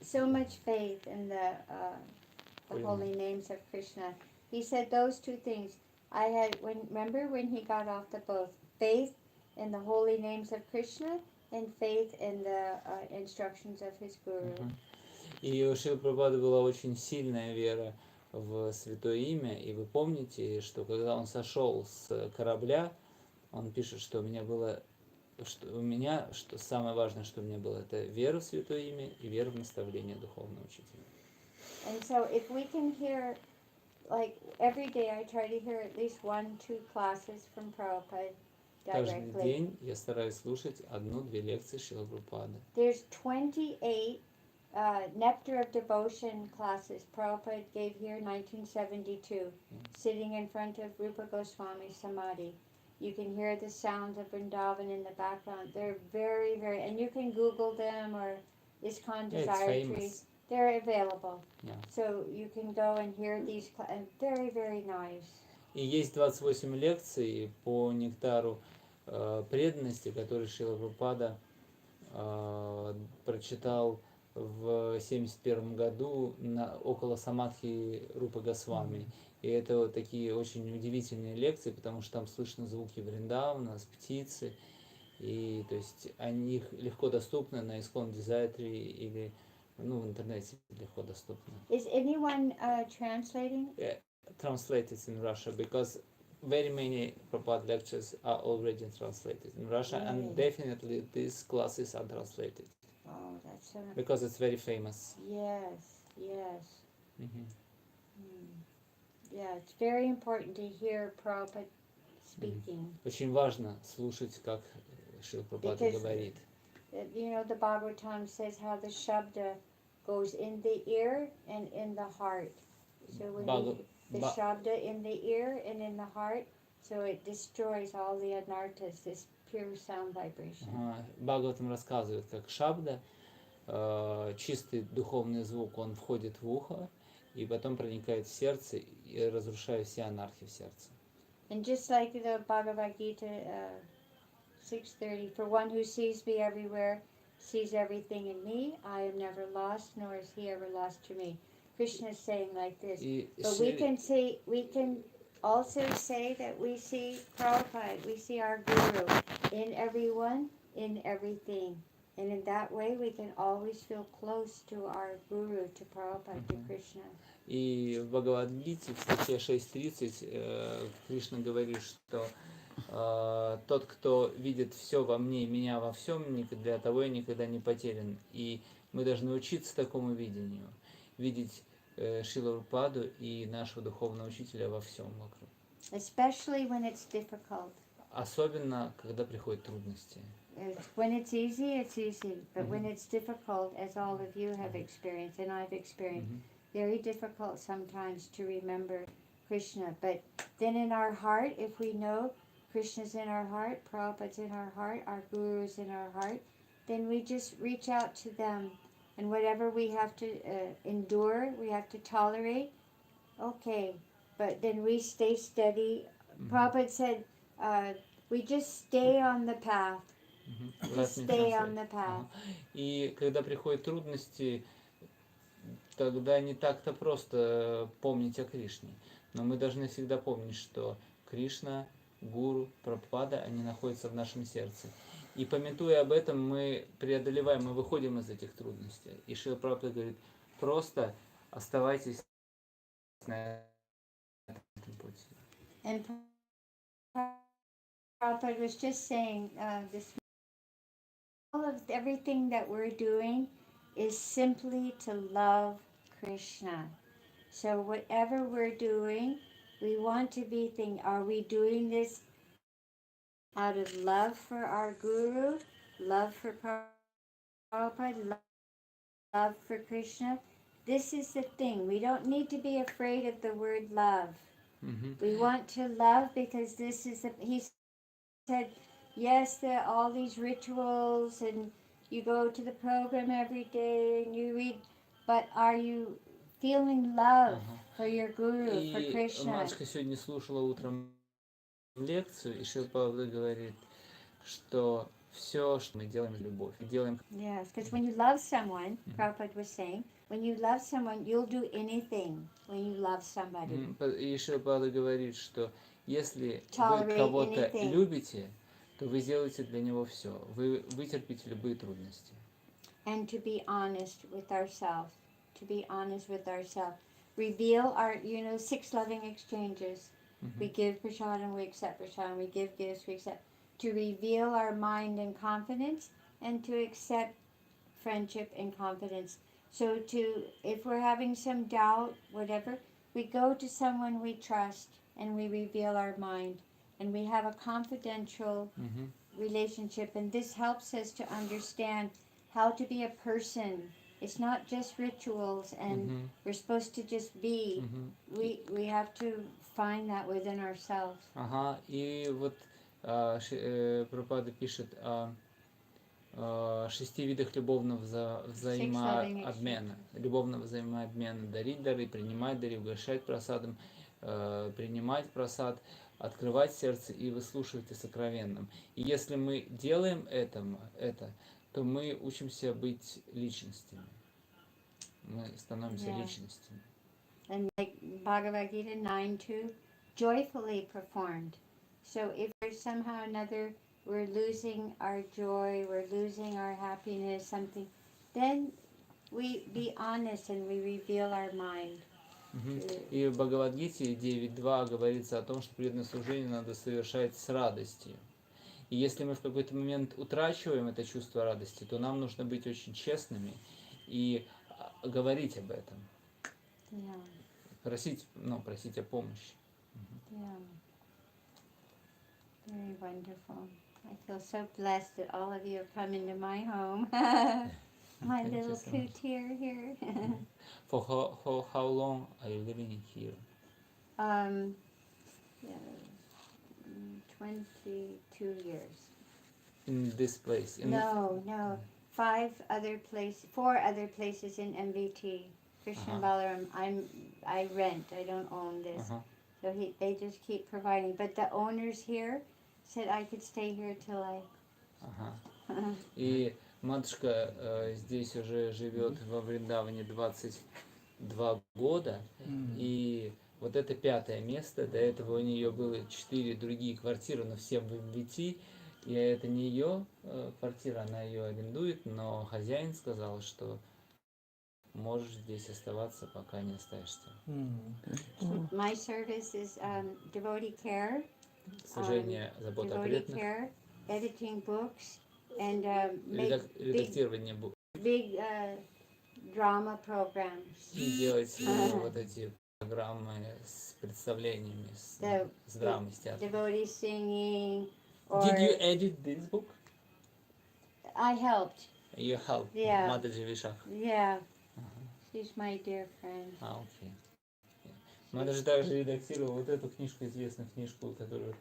So much faith in the holy names of Krishna. He said those two things. Remember when he got off the boat, faith in the holy names of Krishna and faith in the instructions of his guru. И у Шрилы Прабхупады была очень сильная вера в Святое Имя, и вы помните, что когда он сошел с корабля, он пишет, что самое важное, что у меня было, это вера в Святое Имя и вера в наставление духовного учителя. And so if we can hear, like every day I try to hear at least 1-2 classes from Prabhupada Каждый directly. день я стараюсь слушать 1-2 лекции Шрилы Прабхупады. There's 28 Nectar of Devotion classes Prabhupada gave here in 1972, sitting in front of Rupa Goswami Samadhi. You can hear the sounds of Vrindavan in the background. They're very, very, and you can Google them or ISKCON Yeah, it's Desire famous. Trees. They're available. Yeah. So you can go and hear these, and very, very nice. И есть 28 лекций по нектару преданности, которые Шрила Прабхупада прочитал в 1971 году около Самадхи Рупы Госвами. И это вот такие очень удивительные лекции, потому что там слышно звуки Вриндавана, птицы. И то есть они их легко доступны на ISKCON Desire или в интернете легко доступны. Is anyone translating? Translated in Russia because very many Prabhupada lectures are already translated in Russia, and definitely these classes are translated. Oh, that's so. Because it's very famous. Yes, yes. Mm-hmm. Yeah, it's very important to hear Prabhupada speaking. Очень важно слушать, как Шрила Прабхупада говорит. You know, the Bhagavatam says how the Shabda goes in the ear and in the heart. So when the Shabda in the ear and in the heart, so it destroys all the anarthas, this pure sound vibration. Бхагаватам рассказывает, как Шабда, чистый духовный звук, он входит в ухо, и потом проникает в сердце и разрушает все анархии в сердце. And just like the Bhagavad Gita 6:30, for one who sees me everywhere, sees everything in me, I am never lost, nor is he ever lost to me. Krishna is saying like this. But we can also say that we see Prabhupada, we see our Guru in everyone, in everything. And in that way we can always feel close to our Guru, to Prabhupada, to Krishna. И в Бхагавад-гите, в статье 6.30, Кришна говорит, что тот, кто видит все во мне и меня во всем, для того я никогда не потерян. И мы должны учиться такому видению, видеть Шрилу Прабхупаду и нашего духовного учителя во всем вокруг. Especially when it's difficult. Особенно, когда приходят трудности. When it's easy, but when it's difficult, as all of you have experienced, and I've experienced, very difficult sometimes to remember Krishna. But then in our heart, if we know Krishna's in our heart, Prabhupada's in our heart, our Guru's in our heart, then we just reach out to them. And whatever we have to endure, we have to tolerate, okay. But then we stay steady. Prabhupada said, we just stay on the path. Stay on the path. И когда приходят трудности, тогда не так-то просто помнить о Кришне. Но мы должны всегда помнить, что Кришна, Гуру, Прабхупада, они находятся в нашем сердце. И памятуя об этом, мы преодолеваем, мы выходим из этих трудностей. И Шрила Прабхупада говорит, просто оставайтесь на этом пути. And Prabhupada was just saying this. All of everything that we're doing is simply to love Krishna. So whatever we're doing, we want to be thinking, are we doing this out of love for our Guru, love for Prabhupada, love for Krishna? This is the thing. We don't need to be afraid of the word love. We want to love because this is he said, yes, all these rituals and you go to the program every day and you read, but are you feeling love for your Guru, for Krishna? Матушка сегодня слушала утром лекцию, и Шрила Прабхупада говорит, что все, что мы делаем, любовь. Делаем. Yes, because when you love someone, Prabhupada was saying, when you love someone, you'll do anything when you love somebody. И Шрила Прабхупада говорит, что если вы кого-то любите, то вы сделаете для него все. Вы вытерпите любые трудности. And to be honest with ourselves. To be honest with ourselves. Reveal our, 6 loving exchanges. We give prasadam, we accept prasadam. We give gifts, we accept. To reveal our mind and confidence, and to accept friendship and confidence. So if we're having some doubt, whatever, we go to someone we trust and we reveal our mind. And we have a confidential relationship, and this helps us to understand how to be a person It's not just rituals and Мгм. we're supposed to just be. Мгм. We have to find that within ourselves. Ага, и вот Прабхупада пишет о 6 видах любовного Six loving взаимообмена. exchanges. Любовного взаимообмена. Дарить дары, принимать дары, угощать просадом, принимать просад, открывать сердце и выслушивать о сокровенном. И если мы делаем это, то мы учимся быть личностями. Мы становимся Yeah. личностями. And like Bhagavad Gita 9:2, joyfully performed. So if there's somehow another we're losing our joy, we're losing our happiness, something, then we be honest and we reveal our mind. Мгм. И в Бхагавад-гите 9.2 говорится о том, что преданное служение надо совершать с радостью. И если мы в какой-то момент утрачиваем это чувство радости, то нам нужно быть очень честными и говорить об этом. Yeah, Просить о помощи. yeah. Very wonderful. I feel so blessed that all of you have come into my home. My Thank you little so much. coutier here. For how long are you living here? Yeah, 22 years. In this place? No. 4 other places in MVT. Krishna Uh-huh. Balaram. I rent. I don't own this. Ага. So they just keep providing. But the owners here said I could stay here till I. Ага. И матушка здесь уже живет во Вриндаване 22 года, и вот это 5-е место, до этого у нее было 4 другие квартиры, но все в МВТ, и это не ее квартира, она ее арендует, но хозяин сказал, что можешь здесь оставаться, пока не остаешься. My service is devotee care, Служение, забота о devotee преданных, care, editing books, and make редактирование big drama programs. и делать вот эти программы с представлениями, с драмой, с театром. Devotee singing. Did you edit this book? I helped. You helped Yeah. Матаджи Вишах. Yeah. She's my dear friend. Окей. Матаджи также редактировал вот эту книжку, известную книжку, которую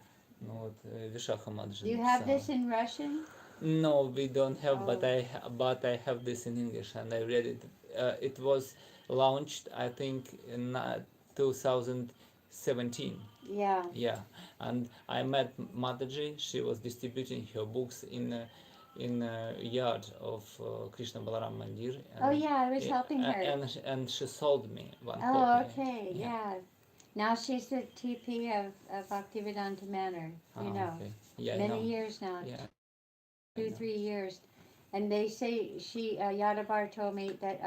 Вишаха Матаджи Do you have написала. this in Russian? No, we don't have, Oh. but I have this in English and I read it. It was launched, I think, in 2017. Yeah. Yeah, and I met Mataji. She was distributing her books in a yard of Krishna Balaram Mandir. And, Oh yeah, I was helping her. And she sold me one Oh, copy. okay, yeah. Now she's the TP of Bhaktivedanta Manor, you know. Okay. Yeah, Many years now, Yeah. 2-3 years. And they say Yadabar told me that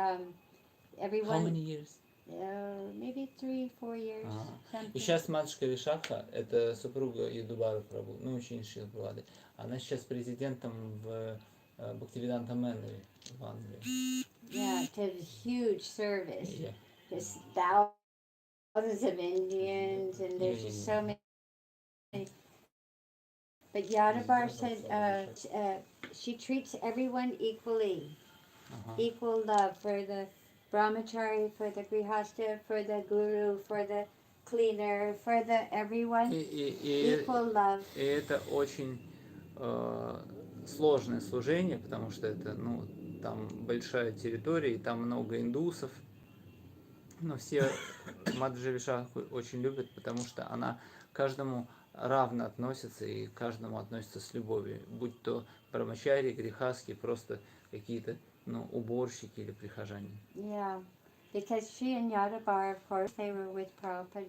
everyone. How many years? Maybe 3-4 years. И сейчас матушка Вишаха, это супруга Ядубара Прабху, ученица Шрилы Прабхупады. Она сейчас президентом в Бхактивиданта Мэноре в Англии. Yeah, it's a huge service. Yeah. There's thousands of Indians, and there's just so many. But Yadabar said she treats everyone equally. Equal love for the brahmachari, for the grihastha, for the guru, for the cleaner, for the everyone. Equal love. И это очень сложное служение, потому что это, там большая территория, и там много индусов. Но все Матаджи Вишаху очень любят, потому что она каждому равно относится и каждому относится с любовью. Будь то брамачари, грехаски, просто какие-то уборщики или прихожане. Yeah, because she and Yadabar, of course, they were with Prabhupada,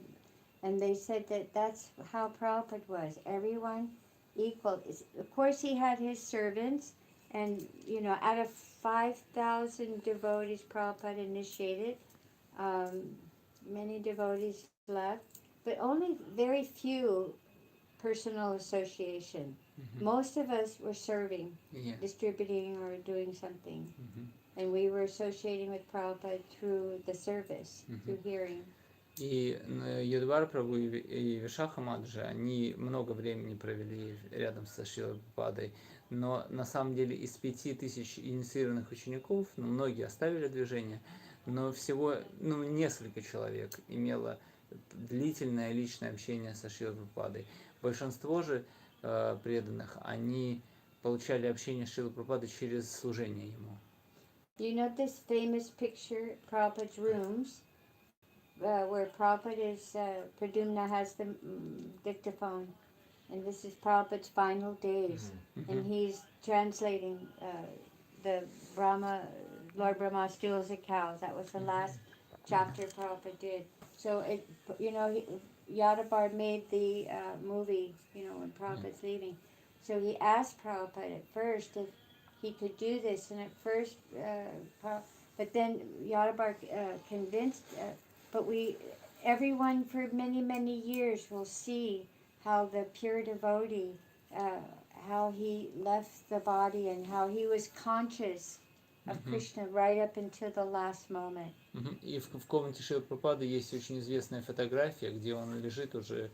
and they said that that's how Prabhupada was. Everyone equal. Of course, he had his servants, and out of 5,000 devotees Prabhupada initiated, many devotees left, but only very few personal association. Most of us were serving, distributing or doing something. And we were associating with Prabhupada through the service, through hearing. И Юдвара Прабху и Вишаха Матаджи, они много времени провели рядом со Шрилой Прабхупадой, но на самом деле из 5000 инициированных учеников, ну, многие оставили движение, но всего несколько человек имело длительное личное общение со Шрилой Прабхупадой. Большинство же преданных, они получали общение с Шрилой Прабхупадой через служение ему. You know this famous picture, Prabhupada's rooms, where Prabhupada is, Pradumna has the dictaphone, and this is Prabhupada's final days, and he's translating the Lord Brahma's jewels of cows. That was the last chapter Prabhupada did. So Yadabar made the movie, when Prabhupada's leaving. So he asked Prabhupada at first if he could do this, and at first, but then Yadabar convinced. But everyone for many, many years will see how the pure devotee, how he left the body and how he was conscious of Krishna right up until the last moment. И в комнате Шрилы Прабхупады есть очень известная фотография, где он лежит уже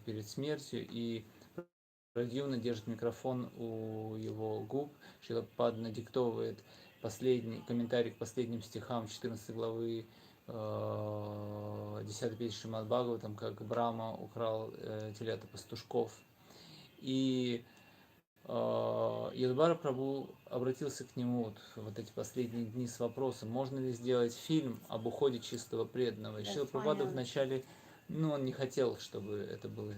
перед смертью, и Прадьюмна держит микрофон у его губ. Шрила Прабхупада надиктовывает последний комментарий к последним стихам 14 главы 10 песни Шримад Бхагаватам, как Брахма украл телята пастушков. И Юдвара Прабху обратился к нему вот эти последние дни с вопросом, можно ли сделать фильм об уходе чистого преданного. И Шрила Прабхупада вначале, он не хотел, чтобы это было,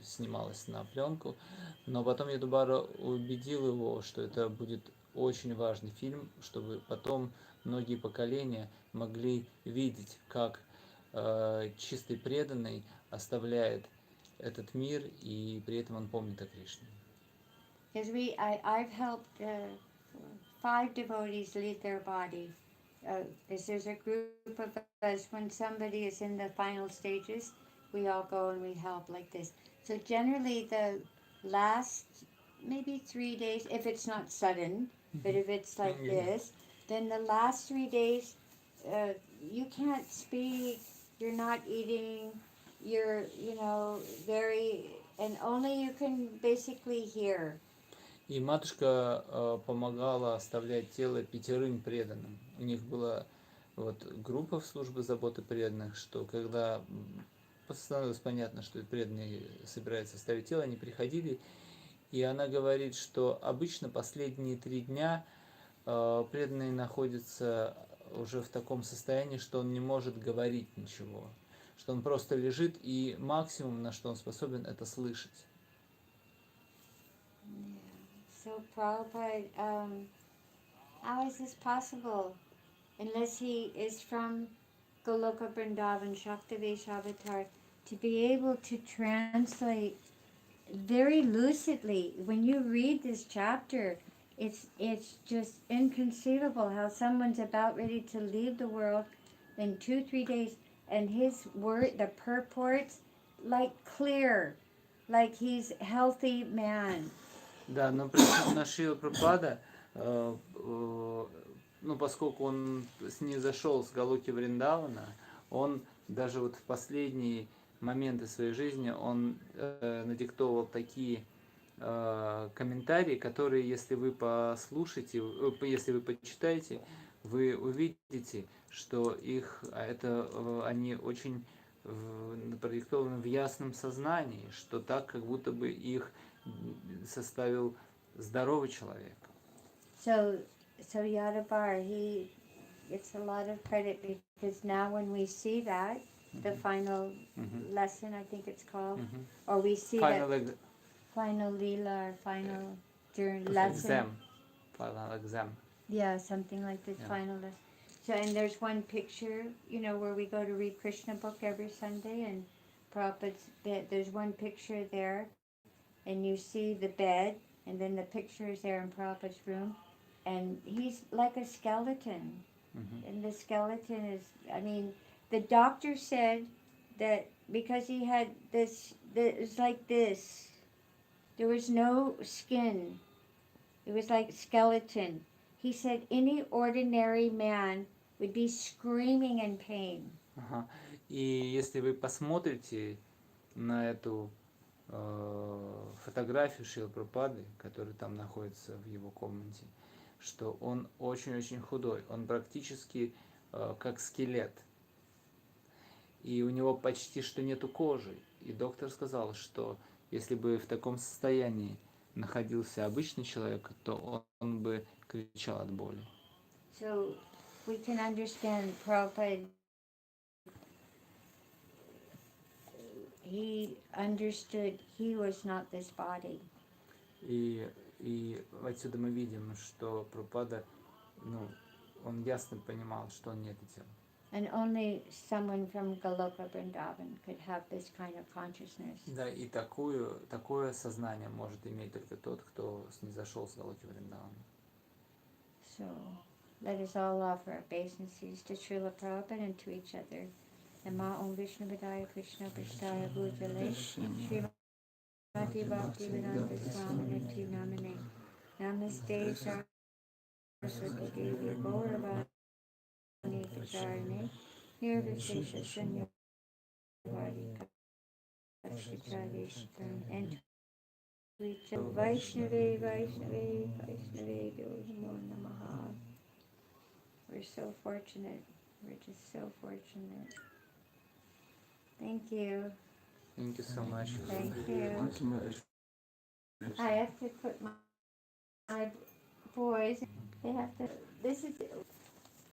снималось на пленку, но потом Юдвара убедил его, что это будет очень важный фильм, чтобы потом многие поколения могли видеть, как чистый преданный оставляет этот мир, и при этом он помнит о Кришне. Because I've helped 5 devotees leave their body. Because there's a group of us, when somebody is in the final stages, we all go and we help like this. So generally the last maybe 3 days, if it's not sudden, but if it's like this, then the last 3 days, you can't speak, you're not eating, you're, and only you can basically hear. И матушка помогала оставлять тело 5 преданным. У них была группа в службе заботы преданных, что когда становилось понятно, что преданные собираются оставить тело, они приходили, и она говорит, что обычно последние 3 дня преданный находится уже в таком состоянии, что он не может говорить ничего, что он просто лежит, и максимум, на что он способен, это слышать. So Prabhupada, how is this possible? Unless he is from Goloka Vrindavan, Shaktavesh Avatar, to be able to translate very lucidly. When you read this chapter, it's just inconceivable how someone's about ready to leave the world in 2-3 days, and his word, the purports, like clear, like he's a healthy man. Да, но при этом наш Шрила Прабхупада, поскольку он снизошел с Галоки Вриндавана, он даже в последние моменты своей жизни, он надиктовал такие комментарии, которые, если вы послушаете, если вы почитаете, вы увидите, что они очень продиктованы в ясном сознании, что так, как будто бы их составил здоровый человек. So Yadabar, he gets a lot of credit, because now when we see that, the final lesson, I think it's called, or we see final lila or final lesson. Final exam. Yeah, something like this, final lesson. So, and there's one picture, where we go to read Krishna book every Sunday, and Prabhupada's bed, there's one picture there, and you see the bed, and then the picture is there in Prabhupada's room, and he's like a skeleton. And the skeleton is, the doctor said that because he had this, it's like this. There was no skin. It was like skeleton. He said any ordinary man would be screaming in pain. Ага. И если вы посмотрите на эту фотографию Шрилы Прабхупады, которая там находится в его комнате, что он очень-очень худой, он практически как скелет. И у него почти что нету кожи. И доктор сказал, что если бы в таком состоянии находился обычный человек, то он бы кричал от боли. So we can understand Prabhupada, he understood he was not this body. И отсюда мы видим, что Прабхупада, он ясно понимал, что он не это тело. And only someone from Goloka Vrindavan could have this kind of consciousness. Да, и такое сознание может иметь только тот, кто снизошел с Галоки Вриндавана. So let us all offer obeisances to Srila Prabhupada and to each other. Nama Om Vishnu Vidaya Krishna Prasthaya Bhujale Srimati Bhakti Vedanta Swami Niti Namane Namaste Saraswati Devi Gauravani Kacharane Nirvishesha Sanyavadi Kashitadishtam and to each other. Vaishnavi Vaishnavi Vaishnavi Namo Namaha. We're so fortunate. We're just so fortunate. Thank you. Thank you so much. Thank you. I have to put my boys, they have to, this is